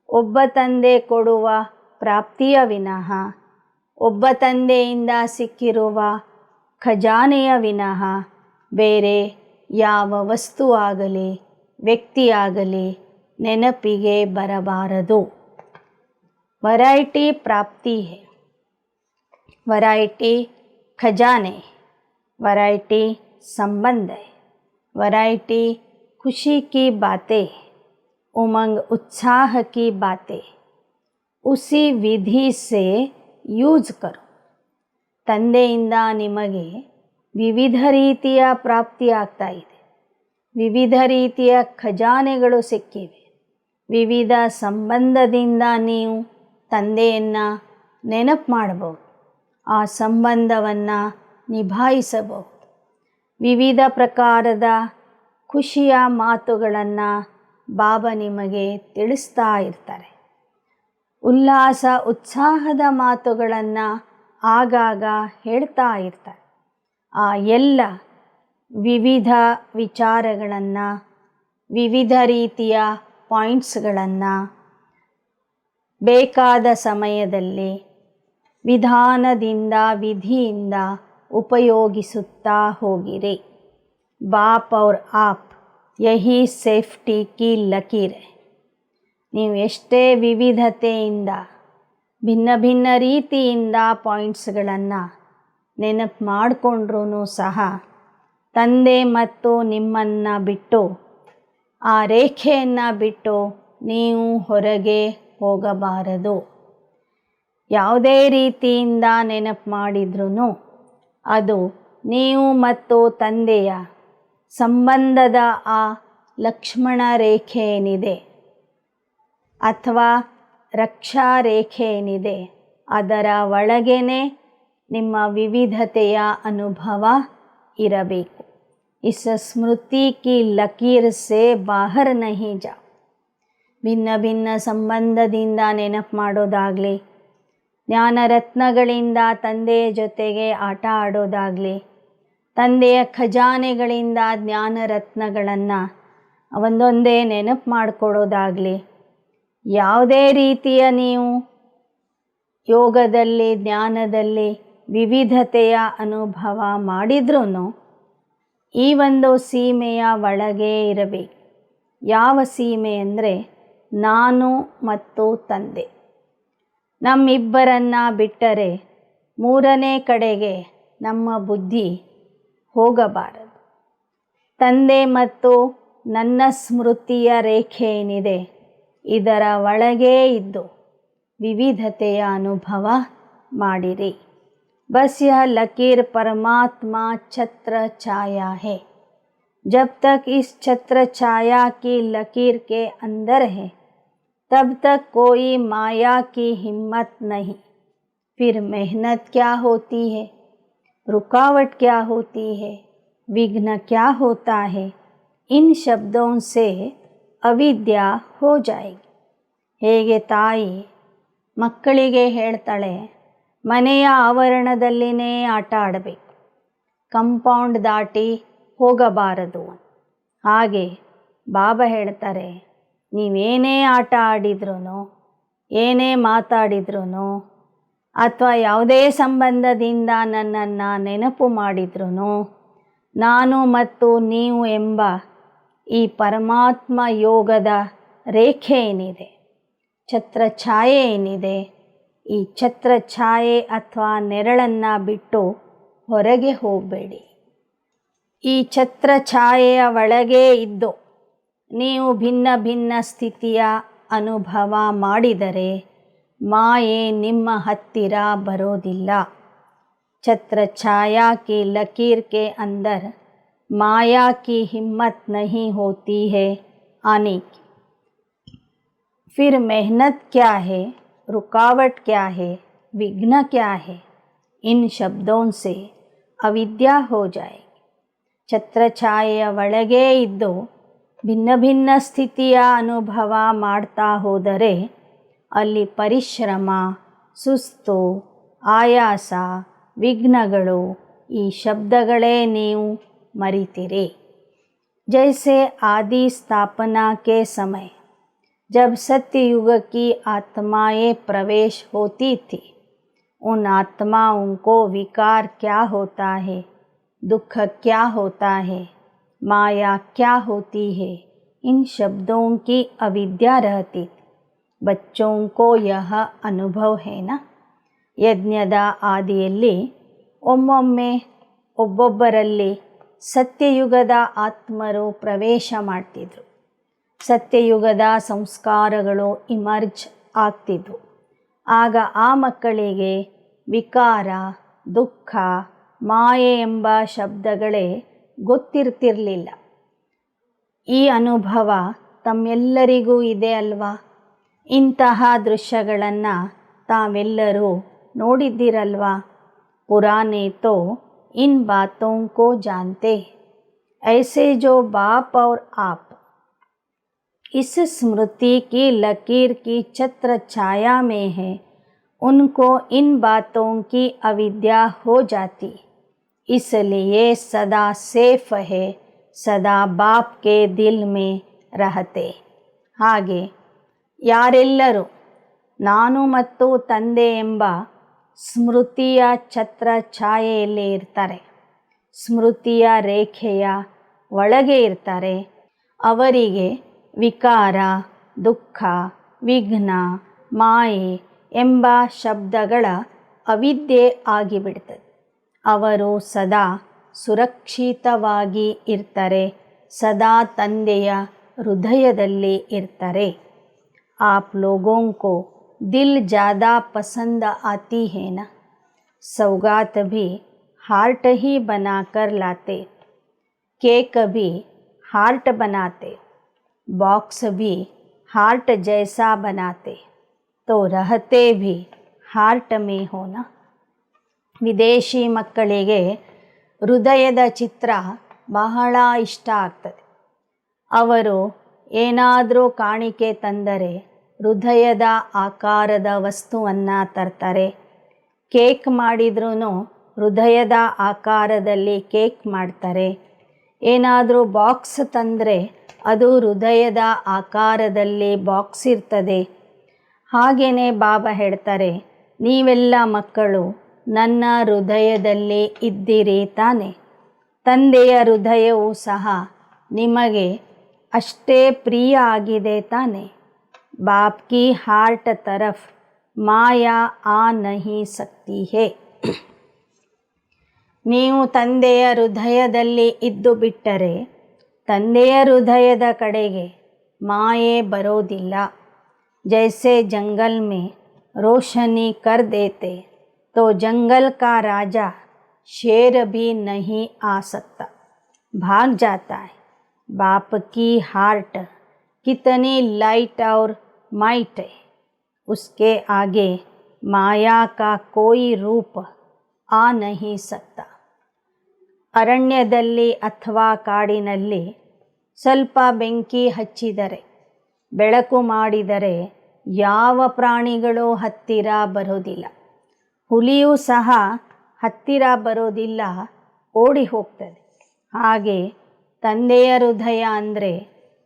ಒಬ್ಬ ತಂದೆ ಕೊಡುವ ಪ್ರಾಪ್ತಿಯ ವಿನಃ, ಒಬ್ಬ ತಂದೆಯಿಂದ ಸಿಕ್ಕಿರುವ ಖಜಾನೆಯ ವಿನಃ ಬೇರೆ ಯಾವ ವಸ್ತು ಆಗಲಿ ವ್ಯಕ್ತಿಯಾಗಲಿ ನೆನಪಿಗೆ ಬರಬಾರದು. वैरायटी प्राप्ति है, वैरायटी खजाने, वैरायटी संबंध है, वैरायटी खुशी की बातें, उमंग उत्साह की बातें उसी विधि से ಯೂಸ್ करो. ತಂದೆಯಿಂದ ನಿಮಗೆ ವಿವಿಧ ರೀತಿಯ ಪ್ರಾಪ್ತಿ ಆಗ್ತಾ ಇದೆ, ವಿವಿಧ ರೀತಿಯ ಖಜಾನೆಗಳು ಸಿಕ್ಕಿವೆ, ವಿವಿಧ ಸಂಬಂಧದಿಂದ ನೀವು ತಂದೆಯನ್ನು ನೆನಪು ಮಾಡಬಹುದು, ಆ ಸಂಬಂಧವನ್ನು ನಿಭಾಯಿಸಬಹುದು. ವಿವಿಧ ಪ್ರಕಾರದ ಖುಷಿಯ ಮಾತುಗಳನ್ನು ಬಾಬಾ ನಿಮಗೆ ತಿಳಿಸ್ತಾ ಇರ್ತಾರೆ. ಉಲ್ಲಾಸ ಉತ್ಸಾಹದ ಮಾತುಗಳನ್ನು ಆಗಾಗ ಹೇಳ್ತಾ ಇರ್ತಾರೆ. ಆ ಎಲ್ಲ ವಿವಿಧ ವಿಚಾರಗಳನ್ನು, ವಿವಿಧ ರೀತಿಯ ಪಾಯಿಂಟ್ಸ್ಗಳನ್ನು ಬೇಕಾದ ಸಮಯದಲ್ಲಿ ವಿಧಾನದಿಂದ ವಿಧಿಯಿಂದ ಉಪಯೋಗಿಸುತ್ತಾ ಹೋಗಿರಿ. ಬಾಪ್ ಔರ್ ಆಪ್ ಯಹಿ ಸೇಫ್ಟಿ ಕಿ ಲಕೀರ್ ಹೈ. ನೀವು ಎಷ್ಟೇ ವಿವಿಧತೆಯಿಂದ ಭಿನ್ನ ಭಿನ್ನ ರೀತಿಯಿಂದ ಪಾಯಿಂಟ್ಸ್ಗಳನ್ನು ನೆನಪು ಮಾಡಿಕೊಂಡ್ರೂ ಸಹ ತಂದೆ ಮತ್ತು ನಿಮ್ಮನ್ನು ಬಿಟ್ಟು, ಆ ರೇಖೆಯನ್ನು ಬಿಟ್ಟು ನೀವು ಹೊರಗೆ ಹೋಗಬಾರದು. ಯಾವುದೇ ರೀತಿಯಿಂದ ನೆನಪು ಮಾಡಿದ್ರೂ ಅದು ನೀವು ಮತ್ತು ತಂದೆಯ ಸಂಬಂಧದ ಆ ಲಕ್ಷ್ಮಣ ರೇಖೆ ಏನಿದೆ ಅಥವಾ ರಕ್ಷಾ ರೇಖೆ ಏನಿದೆ ಅದರ ಒಳಗೇನೆ ನಿಮ್ಮ ವಿವಿಧತೆಯ ಅನುಭವ ಇರಬೇಕು. ಇಸ್ ಸ್ಮೃತಿ ಕಿ ಲಕೀರ್ ಸೆ ಬಾಹರ್ ನಹಿ ಜಾओ. ಭಿನ್ನ ಭಿನ್ನ ಸಂಬಂಧದಿಂದ ನೆನಪು ಮಾಡೋದಾಗಲಿ, ಜ್ಞಾನರತ್ನಗಳಿಂದ ತಂದೆಯ ಜೊತೆಗೆ ಆಟ ಆಡೋದಾಗಲಿ, ತಂದೆಯ ಖಜಾನೆಗಳಿಂದ ಜ್ಞಾನರತ್ನಗಳನ್ನು ಒಂದೊಂದೇ ನೆನಪು ಮಾಡಿಕೊಡೋದಾಗಲಿ, ಯಾವುದೇ ರೀತಿಯ ನೀವು ಯೋಗದಲ್ಲಿ ಜ್ಞಾನದಲ್ಲಿ ವಿವಿಧತೆಯ ಅನುಭವ ಮಾಡಿದ್ರೂ ಈ ಒಂದು ಸೀಮೆಯ ಒಳಗೆ ಇರಬೇಕು. ಯಾವ ಸೀಮೆ ಅಂದರೆ ನಾನು ಮತ್ತು ತಂದೆ. ನಮ್ಮಿಬ್ಬರನ್ನು ಬಿಟ್ಟರೆ ಮೂರನೇ ಕಡೆಗೆ ನಮ್ಮ ಬುದ್ಧಿ ಹೋಗಬಾರದು. ತಂದೆ ಮತ್ತು ನನ್ನ ಸ್ಮೃತಿಯ ರೇಖೆ ಏನಿದೆ ಇದರ ಒಳಗೇ ಇದ್ದು ವಿವಿಧತೆಯ ಅನುಭವ ಮಾಡಿರಿ. बस यह लकीर परमात्मा छत्र छाया है. जब तक इस छत्र छाया की लकीर के अंदर है तब तक कोई माया की हिम्मत नहीं. फिर मेहनत क्या होती है, रुकावट क्या होती है, विघ्न क्या होता है, इन शब्दों से अविद्या हो जाएगी. ಹೇಗೆ ತಾಯಿ ಮಕ್ಕಳಿಗೆ ಹೇಳ್ತಾಳೆ, ಮನೆಯ ಆವರಣದಲ್ಲಿನೇ ಆಟ ಆಡಬೇಕು, ಕಂಪೌಂಡ್ ದಾಟಿ ಹೋಗಬಾರದು. ಹಾಗೆ ಬಾಬಾ ಹೇಳ್ತಾರೆ, ನೀವೇನೇ ಆಟ ಆಡಿದ್ರೂ, ಏನೇ ಮಾತಾಡಿದ್ರೂ ಅಥವಾ ಯಾವುದೇ ಸಂಬಂಧದಿಂದ ನನ್ನನ್ನು ನೆನಪು ಮಾಡಿದ್ರೂ ನಾನು ಮತ್ತು ನೀವು ಎಂಬ ಈ ಪರಮಾತ್ಮ ಯೋಗದ ರೇಖೆ ಏನಿದೆ, ಛತ್ರಛಾಯೆ ಏನಿದೆ, ಈ ಛತ್ರಛಾಯೆ ಅಥವಾ ನೆರಳನ್ನು ಬಿಟ್ಟು ಹೊರಗೆ ಹೋಗಬೇಡಿ. ಈ ಛತ್ರಛಾಯೆಯ ಒಳಗೆ ಇದ್ದು ನೀವು ಭಿನ್ನ ಭಿನ್ನ ಸ್ಥಿತಿಯ ಅನುಭವ ಮಾಡಿದರೆ ಮಾಯೆ ನಿಮ್ಮ ಹತ್ತಿರ ಬರೋದಿಲ್ಲ. ಛತ್ರಛಾಯಾ ಕಿ ಲಕೀರ್ ಕೆ ಅಂದರ್ माया की हिम्मत नहीं होती है आने की। फिर मेहनत क्या है, रुकावट क्या है, विघ्न क्या है, इन शब्दों से अविद्या हो जाएगी। ಛತ್ರಛಾಯೆಯ ಒಳಗೇ ಇದ್ದು ಭಿನ್ನ ಭಿನ್ನ ಸ್ಥಿತಿಯ ಅನುಭವ ಮಾಡ್ತಾ ಹೋದರೆ ಅಲ್ಲಿ ಪರಿಶ್ರಮ, ಸುಸ್ತು, ಆಯಾಸ, ವಿಘ್ನಗಳು ಈ ಶಬ್ದಗಳೇ ನೀವು ಮರಿತೀರಿ। जैसे आदि स्थापना के समय जब सत्ययुग की आत्माएं प्रवेश होती थी, उन आत्माओं को विकार क्या होता है, दुख क्या होता है, माया क्या होती है, इन शब्दों की अविद्या रहती थी। बच्चों को यह अनुभव है ना। ಯಜ್ಞದ ಆದಿಯಲ್ಲಿ ಒಮ್ಮೊಮ್ಮೆ ಒಬ್ಬೊಬ್ಬರಲ್ಲಿ ಸತ್ಯಯುಗದ ಆತ್ಮರು ಪ್ರವೇಶ ಮಾಡ್ತಿದ್ರು। ಸತ್ಯಯುಗದ ಸಂಸ್ಕಾರಗಳು ಇಮರ್ಜ್ ಆಗ್ತಿದ್ವು। ಆಗ ಆ ಮಕ್ಕಳಿಗೆ ವಿಕಾರ, ದುಃಖ, ಮಾಯೆ ಎಂಬ ಶಬ್ದಗಳೇ ಗೊತ್ತಿರ್ತಿರಲಿಲ್ಲ। ಈ ಅನುಭವ ತಮ್ಮೆಲ್ಲರಿಗೂ ಇದೆ ಅಲ್ವಾ? ಇಂತಹ ದೃಶ್ಯಗಳನ್ನು ತಾವೆಲ್ಲರೂ ನೋಡಿದ್ದೀರಲ್ವಾ? पुराने तो इन बातों को जानते, ऐसे जो बाप और आप इस स्मृति की लकीर की छत्र छाया में है, उनको इन बातों की अविद्या हो जाती, इसलिए सदा सेफ है, सदा बाप के दिल में रहते। ಹಾಗೆ ಯಾರೆಲ್ಲರೂ ನಾನು ಮತ್ತು ತಂದೆ ಎಂಬ ಸ್ಮೃತಿಯ ಛತ್ರ ಛಾಯೆಯಲ್ಲಿ ಇರ್ತಾರೆ, ಸ್ಮೃತಿಯ ರೇಖೆಯ ಒಳಗೆ ಇರ್ತಾರೆ, ಅವರಿಗೆ ವಿಕಾರ, ದುಃಖ, ವಿಘ್ನ, ಮಾಯೆ ಎಂಬ ಶಬ್ದಗಳ ಅವಿದ್ಯೆ ಆಗಿಬಿಡ್ತದೆ। ಅವರು ಸದಾ ಸುರಕ್ಷಿತವಾಗಿ ಇರ್ತಾರೆ, ಸದಾ ತಂದೆಯ ಹೃದಯದಲ್ಲಿ ಇರ್ತಾರೆ। आप लोगों को दिल ज़्यादा पसंद आती है ना। सौगात भी हार्ट ही बनाकर लाते, केक भी हार्ट बनाते, बॉक्स भी हार्ट जैसा बनाते, तो रहते भी हार्ट में हो ना। ವಿದೇಶಿ ಮಕ್ಕಳಿಗೆ ಹೃದಯದ ಚಿತ್ರ ಬಹಳ ಇಷ್ಟ ಆಗ್ತದೆ। ಅವರು ಏನಾದರೂ ಕಾಣಿಕೆ ತಂದರೆ ಹೃದಯದ ಆಕಾರದ ವಸ್ತುವನ್ನು ತರ್ತಾರೆ। ಕೇಕ್ ಮಾಡಿದ್ರೂ ಹೃದಯದ ಆಕಾರದಲ್ಲಿ ಕೇಕ್ ಮಾಡ್ತಾರೆ। ಏನಾದರೂ ಬಾಕ್ಸ್ ತಂದರೆ ಅದು ಹೃದಯದ ಆಕಾರದಲ್ಲಿ ಬಾಕ್ಸ್ ಇರ್ತದೆ। ಹಾಗೆಯೇ ಬಾಬಾ ಹೇಳ್ತಾರೆ, ನೀವೆಲ್ಲ ಮಕ್ಕಳು ನನ್ನ ಹೃದಯದಲ್ಲಿ ಇದ್ದೀರಿ ತಾನೆ। ತಂದೆಯ ಹೃದಯವು ಸಹ ನಿಮಗೆ ಅಷ್ಟೇ ಪ್ರಿಯ ಆಗಿದೆ ತಾನೆ। बाप की हार्ट तरफ माया आ नहीं सकती है। ನೀವು ತಂದೆಯ ಹೃದಯದಲ್ಲಿ ಇದ್ದು ಬಿಟ್ಟರೆ ತಂದೆಯ ಹೃದಯದ ಕಡೆಗೆ ಮಾಯೆ ಬರೋದಿಲ್ಲ। जैसे जंगल में रोशनी कर देते तो जंगल का राजा शेर भी नहीं आ सकता, भाग जाता है। बाप की हार्ट कितनी लाइट और माइट है, उसके आगे माया का कोई रूप आ नहीं सकता। ಅರಣ್ಯದಲ್ಲಿ ಅಥವಾ ಕಾಡಿನಲ್ಲಿ ಸ್ವಲ್ಪ ಬೆಂಕಿ ಹಚ್ಚಿದರೆ, ಬೆಳಕು ಮಾಡಿದರೆ ಯಾವ ಪ್ರಾಣಿಗಳು ಹತ್ತಿರ ಬರೋದಿಲ್ಲ। ಹುಲಿಯೂ ಸಹ ಹತ್ತಿರ ಬರೋದಿಲ್ಲ, ಓಡಿ ಹೋಗ್ತದೆ। ಹಾಗೆ ತಂದೆಯ ಹೃದಯ ಅಂದರೆ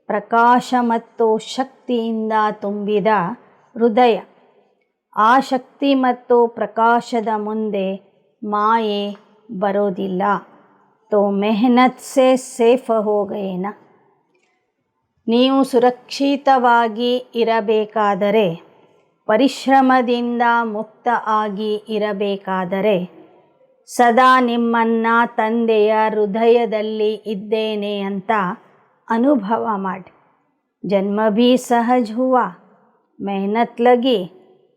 ಪ್ರಕಾಶ ಮತ್ತು ಶಕ್ತಿಯಿಂದ ತುಂಬಿದ ಹೃದಯ। ಆ ಶಕ್ತಿ ಮತ್ತು ಪ್ರಕಾಶದ ಮುಂದೆ ಮಾಯೆ ಬರೋದಿಲ್ಲ। तो मेहनत से ಸೇಫ್ हो गए ना। ನೀವು ಸುರಕ್ಷಿತವಾಗಿ ಇರಬೇಕಾದರೆ, ಪರಿಶ್ರಮದಿಂದ ಮುಕ್ತ ಆಗಿ ಇರಬೇಕಾದರೆ ಸದಾ ನಿಮ್ಮನ್ನು ತಂದೆಯ ಹೃದಯದಲ್ಲಿ ಇದ್ದೇನೆ ಅಂತ अनुभव ಮಾಡಿ। जन्म भी सहज हुआ, मेहनत लगी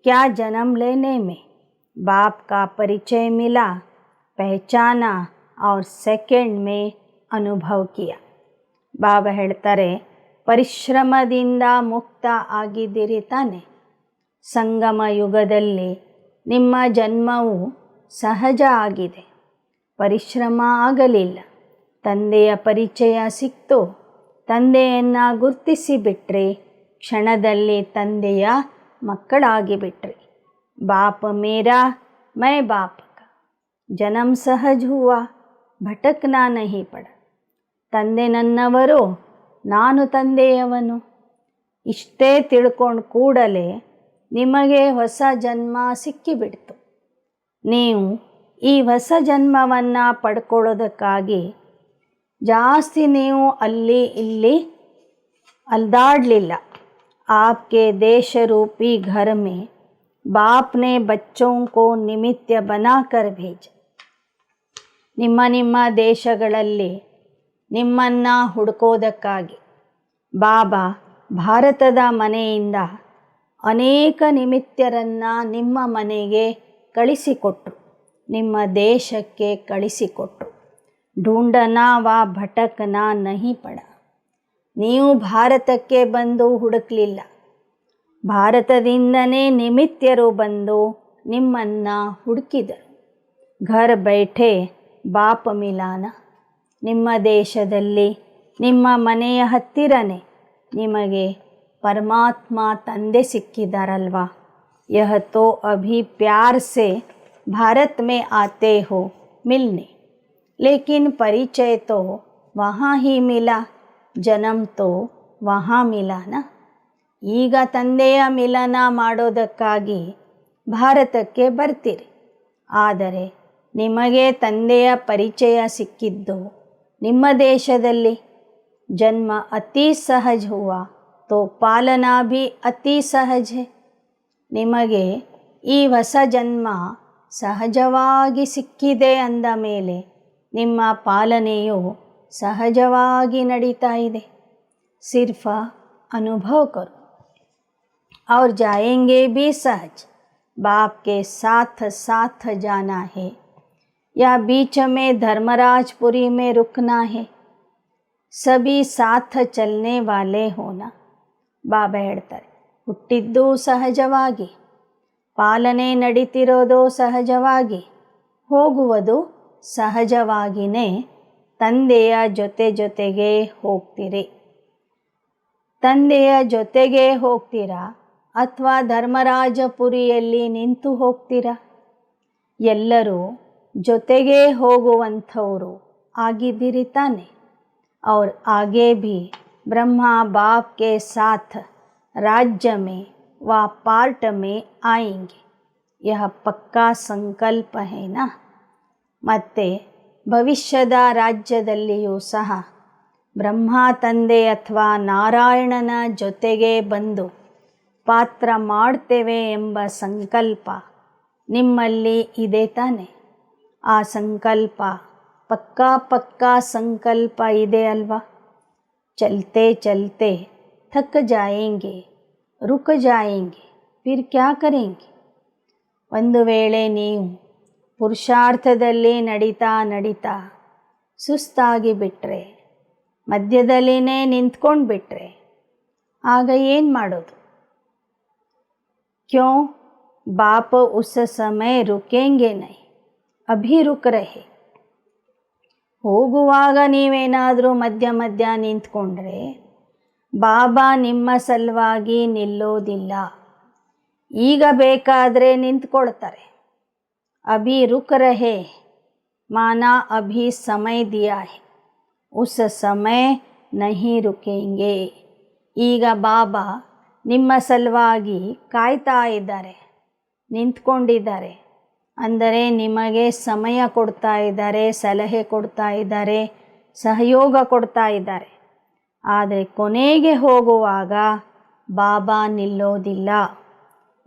क्या जन्म लेने में, बाप का परिचय मिला, पहचाना और सेकंड में ಅನುಭವ ಕಿಯ. ಬಾಬಾ ಹೇಳ್ತಾರೆ, ಪರಿಶ್ರಮದಿಂದ ಮುಕ್ತ ಆಗಿದ್ದೀರಿ ತಾನೆ. ಸಂಗಮ ಯುಗದಲ್ಲಿ ನಿಮ್ಮ ಜನ್ಮವು ಸಹಜ ಆಗಿದೆ. ಪರಿಶ್ರಮ ಆಗಲಿಲ್ಲ. ತಂದೆಯ ಪರಿಚಯ ಸಿಕ್ತು. ತಂದೆಯನ್ನು ಗುರ್ತಿಸಿಬಿಟ್ರಿ. ಕ್ಷಣದಲ್ಲಿ ತಂದೆಯ ಮಕ್ಕಳಾಗಿಬಿಟ್ರಿ. ಬಾಪ್ ಮೇರಾ ಮೈ ಬಾಪ್ ಕಾ. ಜನ್ಮ ಸಹಜ ಹುವಾ, ಭಟಕ್ನಾ ನಹಿ ಪಡ. ತಂದೆ ನನ್ನವರು, ನಾನು ತಂದೆಯವನು. ಇಷ್ಟೇ ತಿಳ್ಕೊಂಡು ಕೂಡಲೇ ನಿಮಗೆ ಹೊಸ ಜನ್ಮ ಸಿಕ್ಕಿಬಿಡ್ತು. ನೀವು ಈ ಹೊಸ ಜನ್ಮವನ್ನು ಪಡ್ಕೊಳ್ಳೋದಕ್ಕಾಗಿ ಜಾಸ್ತಿ ನೀವು ಅಲ್ಲಿ ಇಲ್ಲಿ ಅಲ್ದಾಡಲಿಲ್ಲ. आपके देश रूपी घर में बाप ने बच्चों को निमित्त बनाकर भेजा. ನಿಮ್ಮ ನಿಮ್ಮ ದೇಶಗಳಲ್ಲಿ ನಿಮ್ಮನ್ನು ಹುಡುಕೋದಕ್ಕಾಗಿ ಬಾಬಾ ಭಾರತದ ಮನೆಯಿಂದ ಅನೇಕ ನಿಮಿತ್ತರನ್ನು ನಿಮ್ಮ ಮನೆಗೆ ಕಳಿಸಿಕೊಟ್ರು, ನಿಮ್ಮ ದೇಶಕ್ಕೆ ಕಳಿಸಿಕೊಟ್ರು. ಢೂಂಢನಾ ವ ಭಟಕನಾ ನಹಿ ಪಡ. ನೀವು ಭಾರತಕ್ಕೆ ಬಂದು ಹುಡುಕಲಿಲ್ಲ. ಭಾರತದಿಂದನೇ ನಿಮಿತ್ತರು ಬಂದು ನಿಮ್ಮನ್ನು ಹುಡುಕಿದರು. ಘರ್ ಬೈಠೆ ಬಾಪ್ ಮಿಲಾನ. ನಿಮ್ಮ ದೇಶದಲ್ಲಿ ನಿಮ್ಮ ಮನೆಯ ಹತ್ತಿರನೇ ನಿಮಗೆ ಪರಮಾತ್ಮ ತಂದೆ ಸಿಕ್ಕಿದಾರಲ್ವಾ. ಯಹ ತೋ ಅಭಿ ಪ್ಯಾರ್ ಸೆ ಭಾರತ್ ಮೇ ಆತೆ ಹೋ ಮಿಲ್ನೆ, ಲೇಕಿನ್ ಪರಿಚಯ ತೋ ವಹಾ ಹಿ ಮಿಲಾ, ಜನ್ಮ ತೋ ವಹಾ ಮಿಲಾನ. ಈಗ ತಂದೆಯ ಮಿಲನ ಮಾಡೋದಕ್ಕಾಗಿ ಭಾರತಕ್ಕೆ ಬರ್ತೀರಿ. ಆದರೆ ನಿಮಗೆ ತಂದೆಯ ಪರಿಚಯ ಸಿಕ್ಕಿದ್ದು ನಿಮ್ಮ ದೇಶದಲ್ಲಿ. ಜನ್ಮ ಅತಿ ಸಹಜ ಹುವಾ ತೋ ಪಾಲನಾ ಭಿ ಅತಿ ಸಹಜ ಹೈ. ನಿಮಗೆ ಈ ಹೊಸ ಜನ್ಮ ಸಹಜವಾಗಿ ಸಿಕ್ಕಿದೆ ಅಂದ ಮೇಲೆ ನಿಮ್ಮ ಪಾಲನೆಯು ಸಹಜವಾಗಿ ನಡೀತಾ ಇದೆ. ಸಿರ್ಫ ಅನುಭವ ಕರೋ और जाएंगे भी सहज. बाप के साथ साथ जाना है या बीच में धर्मराजपुरी में रुकना है. सभी साथ चलने वाले होना. ಬಾಬಾ ಹೇಳ್ತಾರೆ, ಹುಟ್ಟಿದ್ದು ಸಹಜವಾಗಿ, ಪಾಲನೆ ನಡೀತಿರೋದು ಸಹಜವಾಗಿ, ಹೋಗುವುದು ಸಹಜವಾಗಿಯೇ. ತಂದೆಯ ಜೊತೆಗೆ ಹೋಗ್ತೀರಿ. ತಂದೆಯ ಜೊತೆಗೆ ಹೋಗ್ತೀರಾ ಅಥವಾ ಧರ್ಮರಾಜಪುರಿಯಲ್ಲಿ ನಿಂತು ಹೋಗ್ತೀರಾ? ಎಲ್ಲರೂ ಜೊತೆಗೆ ಹೋಗುವಂಥವರು ಆಗಿದ್ದೀರಿ ತಾನೆ. और आगे भी ब्रह्मा बाप के साथ राज्य में व पार्ट में आएंगे. यह पक्का संकल्प है ना. ಮತ್ತೆ ಭವಿಷ್ಯದ ರಾಜ್ಯದಲ್ಲಿಯೂ ಸಹ ಬ್ರಹ್ಮ ತಂದೆ ಅಥವಾ ನಾರಾಯಣನ ಜೊತೆಗೆ ಬಂದು ಪಾತ್ರ ಮಾಡ್ತೇವೆ ಎಂಬ ಸಂಕಲ್ಪ ನಿಮ್ಮಲ್ಲಿ ಇದೆ ತಾನೆ. ಆ ಸಂಕಲ್ಪ ಪಕ್ಕಾ ಸಂಕಲ್ಪ ಇದೆ ಅಲ್ವಾ. ಚಲ್ತೆ ಚಲ್ತೆ ಥಕ್ ಜಾಯೆಂಗೆ, ರುಕ್ ಜಾಯೆಂಗೆ, ಫಿರ್ ಕ್ಯಾ ಕರೆಂಗೆ. ಒಂದು ವೇಳೆ ನೀವು ಪುರುಷಾರ್ಥದಲ್ಲಿ ನಡೀತಾ ಸುಸ್ತಾಗಿ ಬಿಟ್ಟರೆ, ಮಧ್ಯದಲ್ಲಿನೇ ನಿಂತ್ಕೊಂಡು ಬಿಟ್ಟರೆ, ಆಗ ಏನು ಮಾಡೋದು? ಕ್ಯೋ ಬಾಪ್ ಉಸ್ ಸಮಯ ರುಕೆಂಗೆ ನೈ, ಅಭಿ ರುಕ್ ರಹೆ. ಹೋಗುವಾಗ ನೀವೇನಾದರೂ ಮಧ್ಯ ನಿಂತ್ಕೊಂಡ್ರೆ ಬಾಬಾ ನಿಮ್ಮ ಸಲುವಾಗಿ ನಿಲ್ಲೋದಿಲ್ಲ. ಈಗ ಬೇಕಾದರೆ ನಿಂತ್ಕೊಳ್ತಾರೆ. ಅಭಿ ರುಕ್ ರಹೆ ಮಾನಾ ಅಭಿ ಸಮಯ ದಿಯಾ ಹೈ, ಉಸ್ ಸಮಯ ನಹಿ ರುಕೆಂಗೆ. ಈಗ ಬಾಬಾ ನಿಮ್ಮ ಸಲುವಾಗಿ ಕಾಯ್ತಾ ಇದ್ದಾರೆ, ನಿಂತ್ಕೊಂಡಿದ್ದಾರೆ. ಅಂದರೆ ನಿಮಗೆ ಸಮಯ ಕೊಡ್ತಾ ಇದ್ದಾರೆ, ಸಲಹೆ ಕೊಡ್ತಾ ಇದ್ದಾರೆ, ಸಹಯೋಗ ಕೊಡ್ತಾ ಇದ್ದಾರೆ. ಆದರೆ ಕೊನೆಗೆ ಹೋಗುವಾಗ ಬಾಬಾ ನಿಲ್ಲೋದಿಲ್ಲ.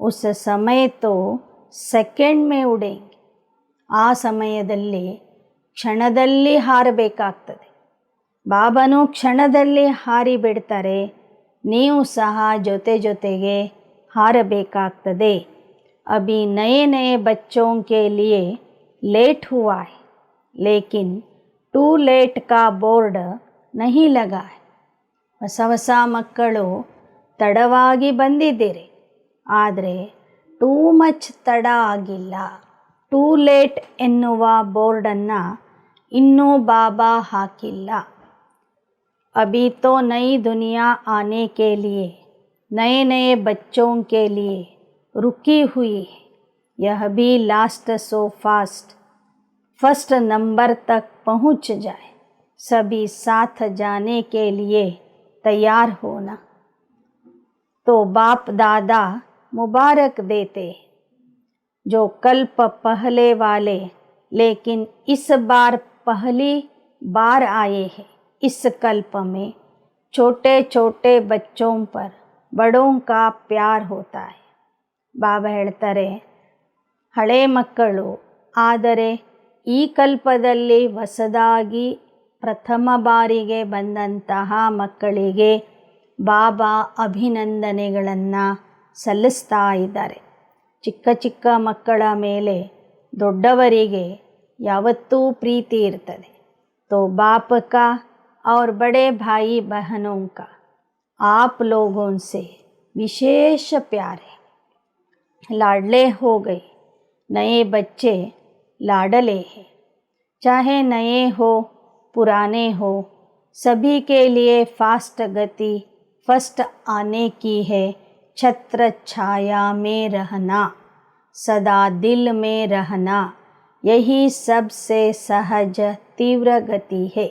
ಉಸ್ ಸಮಯ ತೋ ಸೆಕೆಂಡ್ ಮೇ ಉಡೇಂಗೆ. ಆ ಸಮಯದಲ್ಲಿ ಕ್ಷಣದಲ್ಲಿ ಹಾರಬೇಕಾಗ್ತದೆ. ಬಾಬಾನು ಕ್ಷಣದಲ್ಲಿ ಹಾರಿ ಬಿಡ್ತಾರೆ. ನೀವು ಸಹ ಜೊತೆಗೆ ಹಾರಬೇಕಾಗ್ತದೆ. अभी नए बच्चों के लिए लेट हुआ है, लेकिन ಟೂ ಲೇಟ್ ಕಾ ಬೋರ್ಡ್ ನಹಿ ಲಗಾ ಹೈ. ಹೊಸ ಹೊಸ ಮಕ್ಕಳು ತಡವಾಗಿ ಬಂದಿದ್ದೀರಿ, ಆದರೆ ಟೂ ಮಚ್ ತಡ ಆಗಿಲ್ಲ. ಟೂ ಲೇಟ್ ಎನ್ನುವ ಬೋರ್ಡನ್ನು ಇನ್ನೂ ಬಾಬಾ ಹಾಕಿಲ್ಲ. अभी तो नई दुनिया आने के लिए नए नए बच्चों के लिए रुकी हुई है. यह भी last so fast. First number तक पहुंच जाए. सभी साथ जाने के लिए तैयार होना. तो बाप दादा मुबारक देते हैं जो कल्प पहले वाले लेकिन इस बार पहली बार आए हैं. इस कल्प में छोटे छोटे बच्चों पर बड़ों का प्यार होता है. ಬಾಬಾ ಹೇಳ್ತಾರೆ, ಹಳೆ ಮಕ್ಕಳು, ಆದರೆ ಈ ಕಲ್ಪದಲ್ಲಿ ಹೊಸದಾಗಿ ಪ್ರಥಮ ಬಾರಿಗೆ ಬಂದಂತಹ ಮಕ್ಕಳಿಗೆ ಬಾಬಾ ಅಭಿನಂದನೆಗಳನ್ನು ಸಲ್ಲಿಸ್ತಾ ಇದ್ದಾರೆ. ಚಿಕ್ಕ ಚಿಕ್ಕ ಮಕ್ಕಳ ಮೇಲೆ ದೊಡ್ಡವರಿಗೆ ಯಾವತ್ತೂ ಪ್ರೀತಿ ಇರ್ತದೆ. तो बाप का और बड़े भाई बहनों का आप लोगों से विशेष प्यार है. लाडले हो गए. नए बच्चे लाडले हैं. चाहे नए हो पुराने हो, सभी के लिए फास्ट गति फर्स्ट आने की है. छत्र छाया में रहना, सदा दिल में रहना, यही सबसे सहज ತೀವ್ರ ಗತಿ ಹೇ.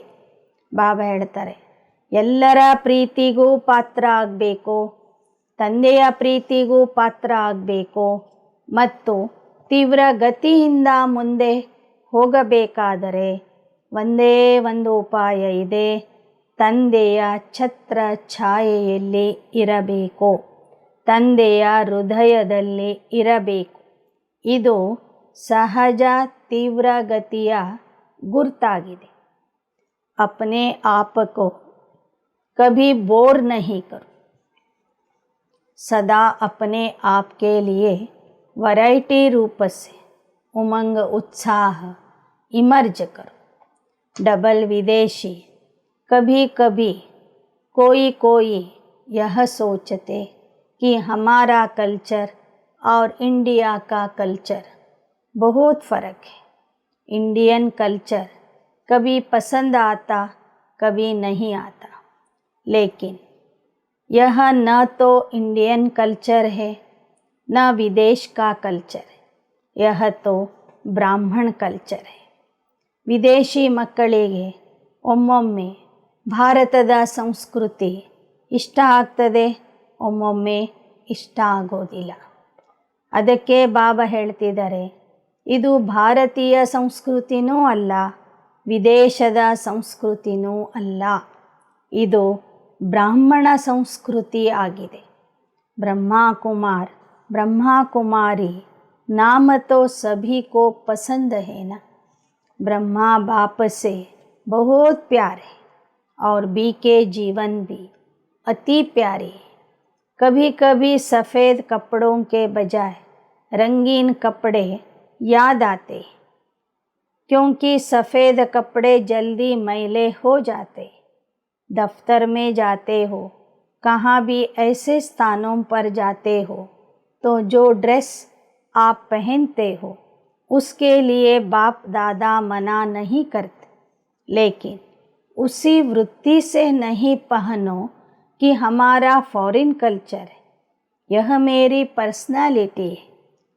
ಬಾಬಾ ಹೇಳ್ತಾರೆ, ಎಲ್ಲರ ಪ್ರೀತಿಗೂ ಪಾತ್ರ ಆಗಬೇಕು, ತಂದೆಯ ಪ್ರೀತಿಗೂ ಪಾತ್ರ ಆಗಬೇಕು ಮತ್ತು ತೀವ್ರ ಗತಿಯಿಂದ ಮುಂದೆ ಹೋಗಬೇಕಾದರೆ ಒಂದೇ ಒಂದು ಉಪಾಯ ಇದೆ. ತಂದೆಯ ಛತ್ರ ಛಾಯೆಯಲ್ಲಿ ಇರಬೇಕು, ತಂದೆಯ ಹೃದಯದಲ್ಲಿ ಇರಬೇಕು. ಇದು ಸಹಜ ತೀವ್ರ ಗತಿಯ गुरतागिदे. अपने आप को कभी बोर नहीं करो. सदा अपने आप के लिए वैरायटी रूप से उमंग उत्साह इमर्ज करो. डबल विदेशी कभी कभी कोई यह सोचते कि हमारा कल्चर और इंडिया का कल्चर बहुत फ़र्क है. इंडियन कल्चर कभी पसंद आता, कभी नहीं आता. लेकिन यह न तो इंडियन कल्चर है न विदेश का कल्चर है. यह तो ब्राह्मण कल्चर है. ವಿದೇಶಿ ಮಕ್ಕಳಿಗೆ ಒಮ್ಮೊಮ್ಮೆ ಭಾರತದ ಸಂಸ್ಕೃತಿ ಇಷ್ಟ ಆಗ್ತದೆ, ಒಮ್ಮೊಮ್ಮೆ ಇಷ್ಟ ಆಗೋದಿಲ್ಲ. ಅದಕ್ಕೆ ಬಾಬಾ ಹೇಳ್ತಿದ್ದಾರೆ, ಇದು ಭಾರತೀಯ ಸಂಸ್ಕೃತಿನೂ ಅಲ್ಲ, ವಿದೇಶದ ಸಂಸ್ಕೃತಿನೂ ಅಲ್ಲ, ಇದು ಬ್ರಾಹ್ಮಣ ಸಂಸ್ಕೃತಿ ಆಗಿದೆ. ಬ್ರಹ್ಮಾ ಕುಮಾರ್ ब्रह्मा कुमारी नाम तो सभी को पसंद है ना. ब्रह्मा बाप से बहुत प्यार है और बी के जीवन भी अति प्यारे है. कभी कभी सफ़ेद कपड़ों के बजाय रंगीन कपड़े याद आते हैं, क्योंकि सफ़ेद कपड़े जल्दी मैले हो जाते. दफ्तर में जाते हो, कहाँ भी ऐसे स्थानों पर जाते हो, तो जो ड्रेस आप पहनते हो उसके लिए बाप दादा मना नहीं करते, लेकिन उसी वृत्ति से नहीं पहनो कि हमारा फॉरेन कल्चर है, यह मेरी पर्सनालिटी है,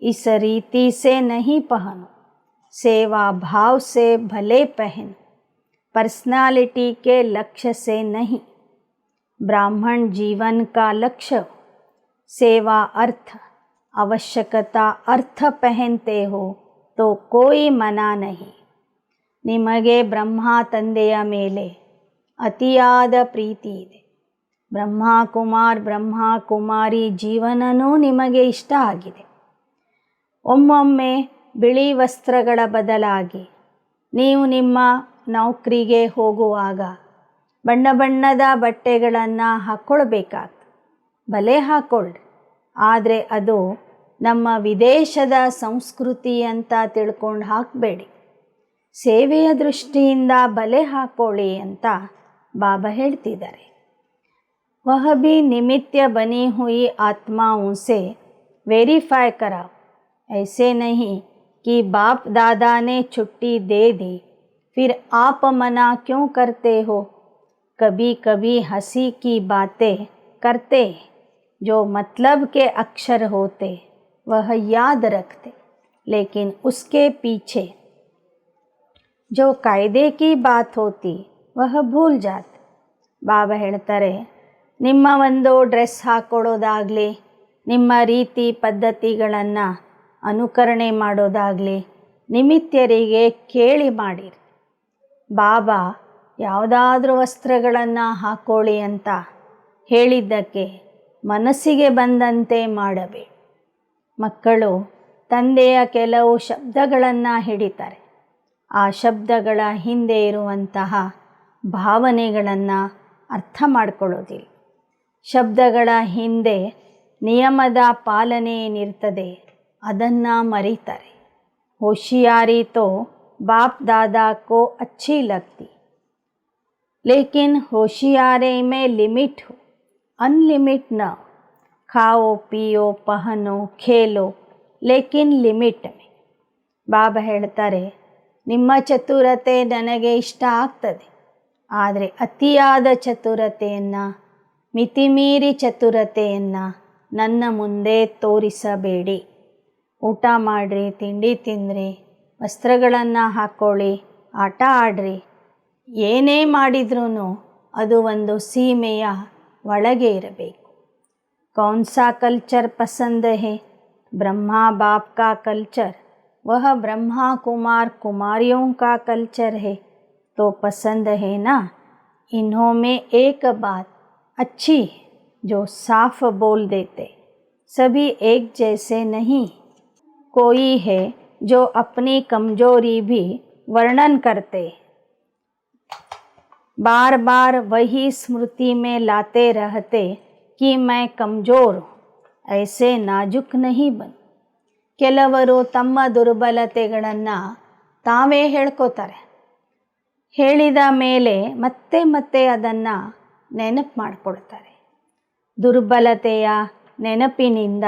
इस रीति से नहीं पहनो. सेवा भाव से भले पहनो, पर्सनालिटी के लक्ष्य से नहीं. ब्राह्मण जीवन का लक्ष्य सेवा अर्थ ಅವಶ್ಯಕತಾ ಅರ್ಥ ಪಹನ್ತೆ ಹೋ ತೋ ಕೋಯಿ ಮನಾ ನಹಿ. ನಿಮಗೆ ಬ್ರಹ್ಮ ತಂದೆಯ ಮೇಲೆ ಅತಿಯಾದ ಪ್ರೀತಿ ಇದೆ. ಬ್ರಹ್ಮ ಕುಮಾರಿ ಜೀವನನೂ ನಿಮಗೆ ಇಷ್ಟ ಆಗಿದೆ. ಒಮ್ಮೊಮ್ಮೆ ಬಿಳಿ ವಸ್ತ್ರಗಳ ಬದಲಾಗಿ ನೀವು ನಿಮ್ಮ ನೌಕರಿಗೆ ಹೋಗುವಾಗ ಬಣ್ಣ ಬಣ್ಣದ ಬಟ್ಟೆಗಳನ್ನು ಹಾಕ್ಕೊಳ್ಬೇಕಾಗ್ತದೆ. ಭಲೆ ಹಾಕ್ಕೊಳ್ರಿ, ಆದರೆ ಅದು ನಮ್ಮ ವಿದೇಶದ ಸಂಸ್ಕೃತಿ ಅಂತ ತಿಳ್ಕೊಂಡು ಹಾಕಬೇಡಿ. ಸೇವೆಯ ದೃಷ್ಟಿಯಿಂದ ಬಲೆ ಹಾಕೊಳ್ಳಿ ಅಂತ ಬಾಬಾ ಹೇಳ್ತಿದ್ದಾರೆ. वह भी निमित्त बनी हुई आत्माओं से वेरीफाई कराओ. ऐसे नहीं कि बाप दादा ने छुट्टी दे दी फिर आप मना क्यों करते हो. कभी कभी हंसी की बातें करते जो मतलब के अक्षर होते वह याद रखते लेकिन उसके पीछे जो कायदे की बात होती वह भूल जाते. ಬಾಬಾ ಹೇಳ್ತಾರೆ, ನಿಮ್ಮ ಒಂದು ಡ್ರೆಸ್ ಹಾಕ್ಕೊಳ್ಳೋದಾಗಲಿ, ನಿಮ್ಮ ರೀತಿ ಪದ್ಧತಿಗಳನ್ನು ಅನುಕರಣೆ ಮಾಡೋದಾಗಲಿ ನಿಮಿತ್ತರಿಗೆ ಕೇಳಿ ಮಾಡಿರಿ. ಬಾಬಾ ಯಾವುದಾದ್ರೂ ವಸ್ತ್ರಗಳನ್ನು ಹಾಕ್ಕೊಳ್ಳಿ ಅಂತ ಹೇಳಿದ್ದಕ್ಕೆ ಮನಸ್ಸಿಗೆ ಬಂದಂತೆ ಮಾಡಬೇಡಿ. ಮಕ್ಕಳು ತಂದೆಯ ಕೆಲವು ಶಬ್ದಗಳನ್ನು ಹಿಡಿತಾರೆ. ಆ ಶಬ್ದಗಳ ಹಿಂದೆ ಇರುವಂತಹ ಭಾವನೆಗಳನ್ನು ಅರ್ಥ ಮಾಡ್ಕೊಳ್ಳೋದಿಲ್ಲ. ಶಬ್ದಗಳ ಹಿಂದೆ ನಿಯಮದ ಪಾಲನೆ ಏನಿರ್ತದೆ ಅದನ್ನು ಮರೀತಾರೆ. होशियारी तो बाप दादा को अच्छी लगती लेकिन होशियारी में लिमिट हो, अनलिमिट न. खाओ पियो पहनो खेलो लेकिन लिमिट में. ಬಾಬಾ ಹೇಳ್ತಾರೆ, ನಿಮ್ಮ ಚತುರತೆ ನನಗೆ ಇಷ್ಟ ಆಗ್ತದೆ, ಆದರೆ ಅತಿಯಾದ ಚತುರತೆಯನ್ನು, ಮಿತಿಮೀರಿ ಚತುರತೆಯನ್ನು ನನ್ನ ಮುಂದೆ ತೋರಿಸಬೇಡಿ. ಊಟ ಮಾಡಿರಿ, ತಿಂಡಿ ತಿನ್ನಿರಿ, ವಸ್ತ್ರಗಳನ್ನು ಹಾಕ್ಕೊಳ್ಳಿ, ಆಟ ಆಡ್ರಿ, ಏನೇ ಮಾಡಿದ್ರೂ ಅದು ಒಂದು ಸೀಮೆಯ ಒಳಗೆ ಇರಬೇಕು. कौन सा कल्चर पसंद है? ब्रह्मा बाप का कल्चर वह ब्रह्मा कुमार कुमारियों का कल्चर है तो पसंद है ना. इन्हों में एक बात अच्छी है जो साफ बोल देते, सभी एक जैसे नहीं. कोई है जो अपनी कमजोरी भी वर्णन करते, बार बार वही स्मृति में लाते रहते कि मैं कमज़ोर हूँ, ऐसे नाजुक नहीं बन. ಕೆಲವರು ತಮ್ಮ ದುರ್ಬಲತೆಗಳನ್ನು ತಾವೇ ಹೇಳ್ಕೋತಾರೆ. ಹೇಳಿದ ಮೇಲೆ ಮತ್ತೆ ಮತ್ತೆ ಅದನ್ನು ನೆನಪು ಮಾಡಿಕೊಳ್ತಾರೆ. ದುರ್ಬಲತೆಯ ನೆನಪಿನಿಂದ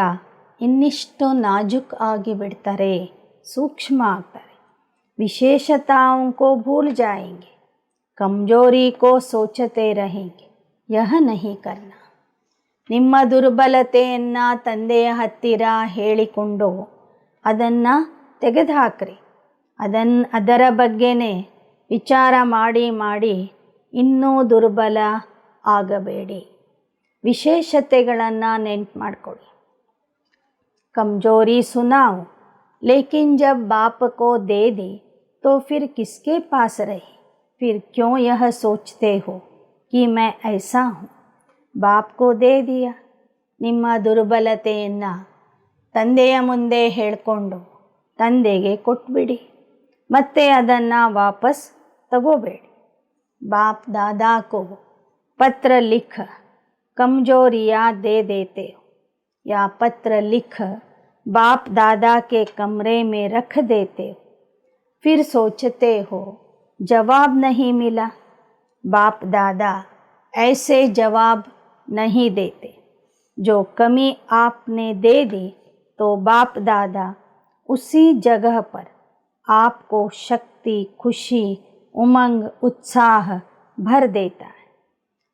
ಇನ್ನಿಷ್ಟು ನಾಜುಕ್ ಆಗಿಬಿಡ್ತಾರೆ, ಸೂಕ್ಷ್ಮ ಆಗ್ತಾರೆ. ವಿಶೇಷತಾओं को भूल जाएंगे, कमजोरी को सोचते रहेंगे, यह नहीं करना. ನಿಮ್ಮ ದುರ್ಬಲತೆಯನ್ನು ತಂದೆಯ ಹತ್ತಿರ ಹೇಳಿಕೊಂಡು ಅದನ್ನು ತೆಗೆದುಹಾಕ್ರಿ. ಅದರ ಬಗ್ಗೆನೇ ವಿಚಾರ ಮಾಡಿ ಮಾಡಿ ಇನ್ನೂ ದುರ್ಬಲ ಆಗಬೇಡಿ. ವಿಶೇಷತೆಗಳನ್ನು ನೆನ್ಪು ಮಾಡಿಕೊಳ್ಳಿ. कमजोरी सुनाओ लेकिन जब बाप को दे दी तो फिर किसके पास रहे. फिर क्यों यह सोचते हो कि मैं ऐसा हूँ. ಬಾಪ್ ಕೋ ದೇ ದಿಯಾ. ನಿಮ್ಮ ದುರ್ಬಲತೆಯನ್ನು ತಂದೆಯ ಮುಂದೆ ಹೇಳಿಕೊಂಡು ತಂದೆಗೆ ಕೊಟ್ಬಿಡಿ, ಮತ್ತೆ ಅದನ್ನು ವಾಪಸ್ ತಗೋಬೇಡಿ. ಬಾಪ್ ದಾದಾ ಕೋ ಪತ್ರ ಲಿಖ ಕಮಜೋರಿಯಾ दे देते हो या पत्र लिख बाप दादा के कमरे में रख देते हो, फिर सोचते हो जवाब नहीं मिला. बाप दादा ऐसे जवाब नहीं देते. जो कमी आपने दे दी तो बाप दादा उसी जगह पर आपको शक्ति, खुशी, उमंग, उत्साह भर देता है.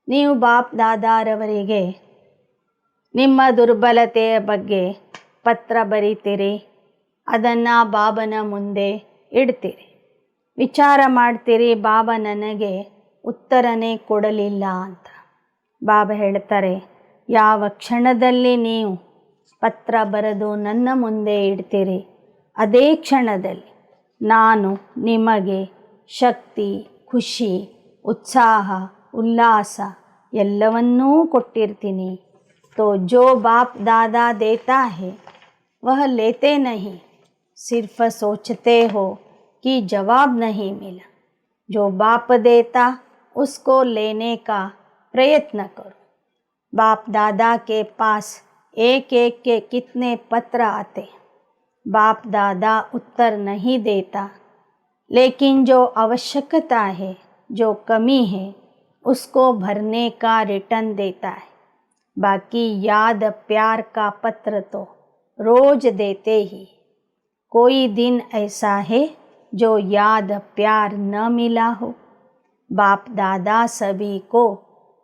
ನೀವು ಬಾಪ್ ದಾದಾರವರಿಗೆ ನಿಮ್ಮ ದುರ್ಬಲತೆಯ ಬಗ್ಗೆ ಪತ್ರ ಬರೀತೀರಿ, ಅದನ್ನು ಬಾಬನ ಮುಂದೆ ಇಡ್ತೀರಿ, ವಿಚಾರ ಮಾಡ್ತೀರಿ, ಬಾಬಾ ನನಗೆ ಉತ್ತರನೇ ಕೊಡಲಿಲ್ಲ ಅಂತ. ಬಾಬಾ ಹೇಳ್ತಾರೆ, ಯಾವ ಕ್ಷಣದಲ್ಲಿ ನೀವು ಪತ್ರ ಬರೆದು ನನ್ನ ಮುಂದೆ ಇಡ್ತೀರಿ ಅದೇ ಕ್ಷಣದಲ್ಲಿ ನಾನು ನಿಮಗೆ ಶಕ್ತಿ, ಖುಷಿ, ಉತ್ಸಾಹ, ಉಲ್ಲಾಸ ಎಲ್ಲವನ್ನೂ ಕೊಟ್ಟಿರ್ತೀನಿ. तो जो बाप दादा देता है वह लेते नहीं, सिर्फ सोचते हो कि जवाब नहीं मिला. जो बाप देता उसको लेने का प्रयत्न करो. बाप दादा के पास एक एक के कितने पत्र आते, बाप दादा उत्तर नहीं देता लेकिन जो आवश्यकता है, जो कमी है, उसको भरने का रिटर्न देता है। बाकी याद प्यार का पत्र तो रोज देते ही। कोई दिन ऐसा है जो याद प्यार न मिला हो। बाप दादा सभी को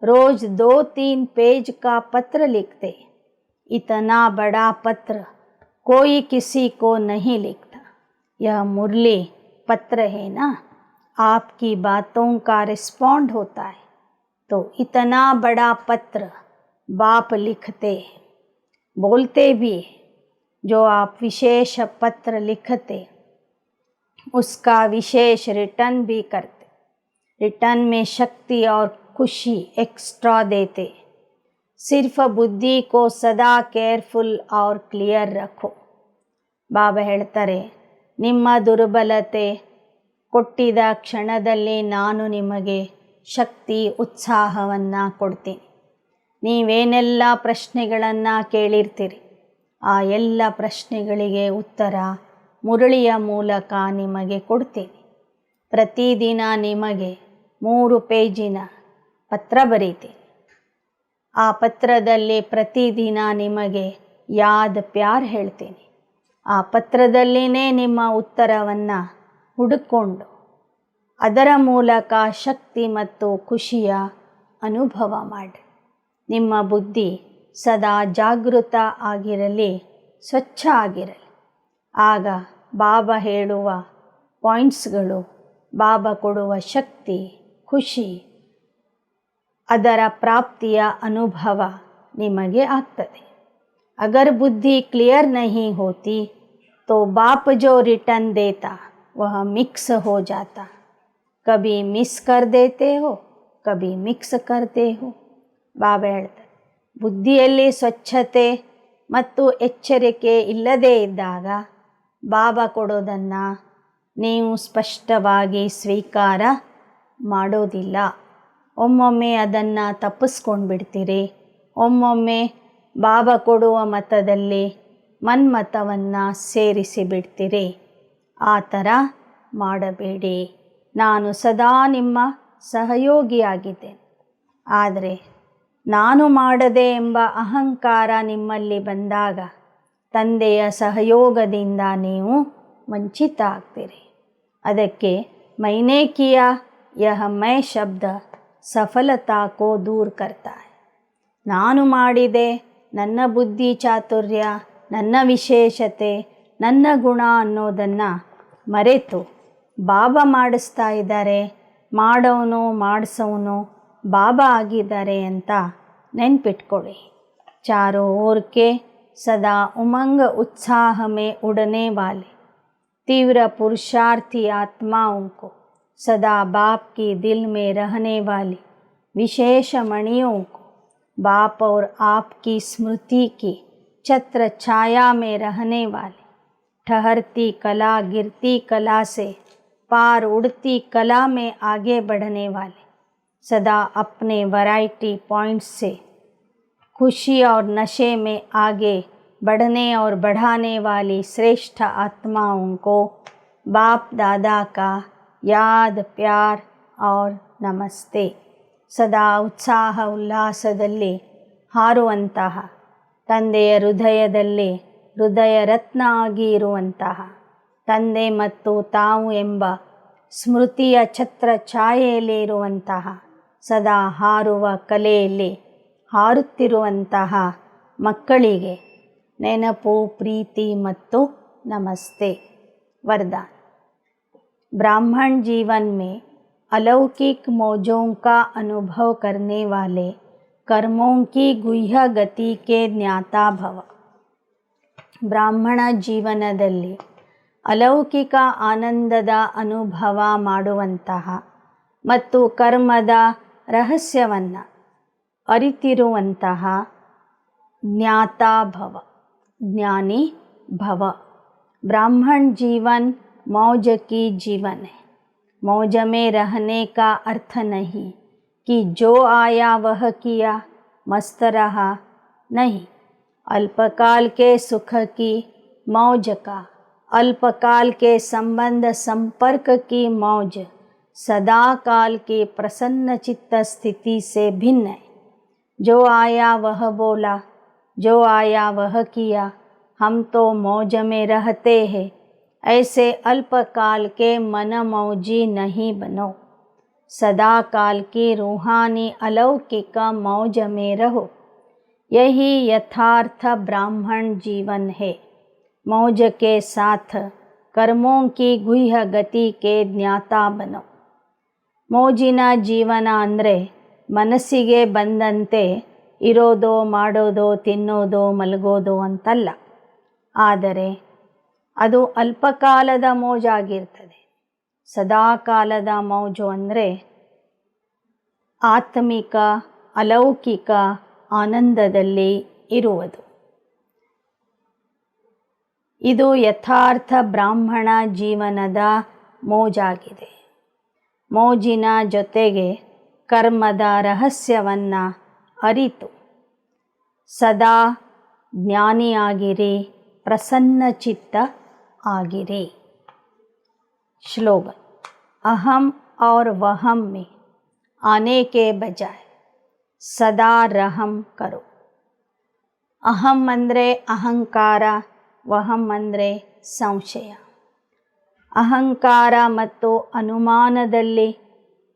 रोज 2-3 पेज का पत्र लिखते। इतना बड़ा पत्र कोई किसी को नहीं लिखता। यह मुरली पत्र है ना, आपकी बातों का रिस्पॉन्ड होता है। तो इतना बड़ा पत्र बाप लिखते हैं, बोलते भी हैं। जो आप विशेष पत्र लिखते, उसका विशेष रिटर्न भी करते। रिटर्न में शक्ति और खुशी एक्स्ट्रा देते। सिर्फ बुद्धि को सदा केयरफुल और क्लियर रखो। ಬಾಬಾ ಹೇಳ್ತಾರೆ, ನಿಮ್ಮ ದುರ್ಬಲತೆ ಕೊಟ್ಟಿದ ಕ್ಷಣದಲ್ಲಿ ನಾನು ನಿಮಗೆ ಶಕ್ತಿ ಉತ್ಸಾಹವನ್ನು ಕೊಡ್ತೀನಿ. ನೀವೇನೆಲ್ಲ ಪ್ರಶ್ನೆಗಳನ್ನು ಕೇಳಿರ್ತೀರಿ, ಆ ಎಲ್ಲ ಪ್ರಶ್ನೆಗಳಿಗೆ ಉತ್ತರ ಮುರಳಿಯ ಮೂಲಕ ನಿಮಗೆ ಕೊಡ್ತೀನಿ. ಪ್ರತಿದಿನ ನಿಮಗೆ 3 ಪೇಜಿನ ಪತ್ರ ಬರೀತೀನಿ. ಆ ಪತ್ರದಲ್ಲಿ ಪ್ರತಿದಿನ ನಿಮಗೆ ಯಾದ್ ಪ್ಯಾರ್ ಹೇಳ್ತೀನಿ. ಆ ಪತ್ರದಲ್ಲಿನೇ ನಿಮ್ಮ ಉತ್ತರವನ್ನು ಹುಡುಕೊಂಡು ಅದರ ಮೂಲಕ ಶಕ್ತಿ ಮತ್ತು ಖುಷಿಯ ಅನುಭವ ಮಾಡಿ. ನಿಮ್ಮ ಬುದ್ಧಿ ಸದಾ ಜಾಗೃತ ಆಗಿರಲಿ, ಸ್ವಚ್ಛ ಆಗಿರಲಿ. ಆಗ ಬಾಬಾ ಹೇಳುವ ಪಾಯಿಂಟ್ಸ್ಗಳು, ಬಾಬಾ ಕೊಡುವ ಶಕ್ತಿ, ಖುಷಿ, ಅದರ ಪ್ರಾಪ್ತಿಯ ಅನುಭವ ನಿಮಗೆ ಆಗ್ತದೆ. अगर बुद्धि क्लियर नहीं होती तो बाप जो रिटर्न देता वह मिक्स हो जाता. कभी मिस कर देते हो, कभी मिक्स करते हो. ಬಾಬಾ ಹೇಳ್ತಾರೆ, ಬುದ್ಧಿಯಲ್ಲಿ ಸ್ವಚ್ಛತೆ ಮತ್ತು ಎಚ್ಚರಿಕೆ ಇಲ್ಲದೇ ಇದ್ದಾಗ ಬಾಬಾ ಕೊಡೋದನ್ನು ನೀವು ಸ್ಪಷ್ಟವಾಗಿ ಸ್ವೀಕಾರ ಮಾಡೋದಿಲ್ಲ. ಒಮ್ಮೊಮ್ಮೆ ಅದನ್ನು ತಪ್ಪಿಸ್ಕೊಂಡು ಬಿಡ್ತೀರಿ. ಒಮ್ಮೊಮ್ಮೆ ಬಾಬಾ ಕೊಡುವ ಮತದಲ್ಲಿ ಮನ್ಮತವನ್ನು ಸೇರಿಸಿ ಬಿಡ್ತೀರಿ. ಆ ಥರ ಮಾಡಬೇಡಿ. ನಾನು ಸದಾ ನಿಮ್ಮ ಸಹಯೋಗಿಯಾಗಿದ್ದೇನೆ. ಆದರೆ ನಾನು ಮಾಡದೆ ಎಂಬ ಅಹಂಕಾರ ನಿಮ್ಮಲ್ಲಿ ಬಂದಾಗ ತಂದೆಯ ಸಹಯೋಗದಿಂದ ನೀವು ವಂಚಿತ ಆಗ್ತೀರಿ. ಅದಕ್ಕೆ ಮೈನೆ ಕಿಯಾ ಯಹ ಮೈ ಶಬ್ದ ಸಫಲತಾ ಕೋ ದೂರ್ ಕರ್ತಾ ಹೈ. ನಾನು ಮಾಡಿದೆ, ನನ್ನ ಬುದ್ಧಿ ಚಾತುರ್ಯ, ನನ್ನ ವಿಶೇಷತೆ, ನನ್ನ ಗುಣ ಅನ್ನೋದನ್ನು ಮರೆತು ಬಾಬಾ ಮಾಡಿಸ್ತಾ ಇದ್ದಾರೆ, ಮಾಡೋನು ಮಾಡಿಸೋನು ಬಾಬಾ ಆಗಿದ್ದಾರೆ ಅಂತ ನೆನ್ಪಿಟ್ಕೊಳ್ಳಿ. ಚಾರೋ ಓರ್ ಕೆ ಸದಾ ಉಮಂಗ್ उत्साह में उड़ने वाले तीव्र पुरुषार्थी आत्माओं को सदा बाप की दिल में रहने वाली विशेष मणियों को बाप और आपकी स्मृति की छत्र छाया में रहने वाले ठहरती कला गिरती कला से पार उड़ती कला में आगे बढ़ने वाले सदा अपने वैरायटी पॉइंट्स से खुशी और नशे में आगे बढ़ने और बढ़ाने वाली श्रेष्ठ आत्माओं को बाप दादा का याद प्यार और नमस्ते. ಸದಾ ಉತ್ಸಾಹ ಉಲ್ಲಾಸದಲ್ಲಿ ಹಾರುವಂತಹ, ತಂದೆಯ ಹೃದಯದಲ್ಲಿ ಹೃದಯ ರತ್ನ ಆಗಿ ಇರುವಂತಹ, ತಂದೆ ಮತ್ತು ತಾವು ಎಂಬ ಸ್ಮೃತಿಯ ಛತ್ರ ಛಾಯೆಯಲ್ಲಿ ಇರುವಂತಹ, ಸದಾ ಹಾರುವ ಕಲೆಯಲ್ಲಿ ಹಾರುತ್ತಿರುವಂತಹ ಮಕ್ಕಳಿಗೆ ನೆನಪು, ಪ್ರೀತಿ ಮತ್ತು ನಮಸ್ತೆ. वरदान. ब्राह्मण जीवन में अलौकिक मौजों का अनुभव करने वाले कर्मों की गुह्य गति के ज्ञाता भव. ಬ್ರಾಹ್ಮಣ ಜೀವನದಲ್ಲಿ ಅಲೌಕಿಕ ಆನಂದದ ಅನುಭವ ಮಾಡುವಂತಹ ಮತ್ತು ಕರ್ಮದ ರಹಸ್ಯವನ್ನು ಅರಿತಿರುವಂತಹ ज्ञाता भव, ज्ञानी भव. ब्राह्मण जीवन मौज की जीवन है. मौज में रहने का अर्थ नहीं कि जो आया वह किया, मस्त रहा, नहीं. अल्पकाल के सुख की मौज का अल्पकाल के संबंध संपर्क की मौज सदा काल की प्रसन्न चित्त स्थिति से भिन्न है। जो आया वह बोला, जो आया वह किया, हम तो मौज में रहते हैं। ऐसे अल्पकाल के मन मौजी नहीं बनो, सदा काल की रूहानी अलौकिक मौज में रहो। यही यथार्थ ब्राह्मण जीवन है। मौज के साथ कर्मों की गुह्य गति के ज्ञाता बनो। ಮೋಜಿನ ಜೀವನ ಅಂದರೆ ಮನಸ್ಸಿಗೆ ಬಂದಂತೆ ಇರೋದೋ, ಮಾಡೋದೋ, ತಿನ್ನೋದೋ, ಮಲಗೋದೋ ಅಂತಲ್ಲ. ಆದರೆ ಅದು ಅಲ್ಪಕಾಲದ ಮೋಜಾಗಿರ್ತದೆ. ಸದಾಕಾಲದ ಮೌಜು ಅಂದರೆ ಆತ್ಮಿಕ ಅಲೌಕಿಕ ಆನಂದದಲ್ಲಿ ಇರುವುದು. ಇದು ಯಥಾರ್ಥ ಬ್ರಾಹ್ಮಣ ಜೀವನದ ಮೋಜಾಗಿದೆ. ಮೋಜಿನ ಜೊತೆಗೆ ಕರ್ಮದ ರಹಸ್ಯವನ್ನು ಅರಿತು ಸದಾ ಜ್ಞಾನಿಯಾಗಿರಿ, ಪ್ರಸನ್ನಚಿತ್ತ ಆಗಿರಿ. श्लोगन: अहम और वहम में आने के बजाय सदा रहम करो. ಅಹಂ ಅಂದರೆ ಅಹಂಕಾರ, ವಹಂ ಅಂದರೆ ಸಂಶಯ. ಅಹಂಕಾರ ಮತ್ತು ಅನುಮಾನದಲ್ಲಿ,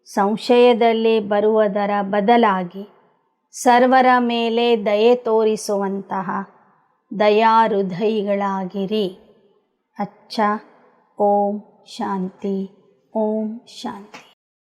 ಸಂಶಯದಲ್ಲಿ ಬರುವುದರ ಬದಲಾಗಿ ಸರ್ವರ ಮೇಲೆ ದಯೆ ತೋರಿಸುವಂತಹ ದಯಾಹೃದಯಿಗಳಾಗಿರಿ. ಅಚ್ಚ. ಓಂ ಶಾಂತಿ. ಓಂ ಶಾಂತಿ.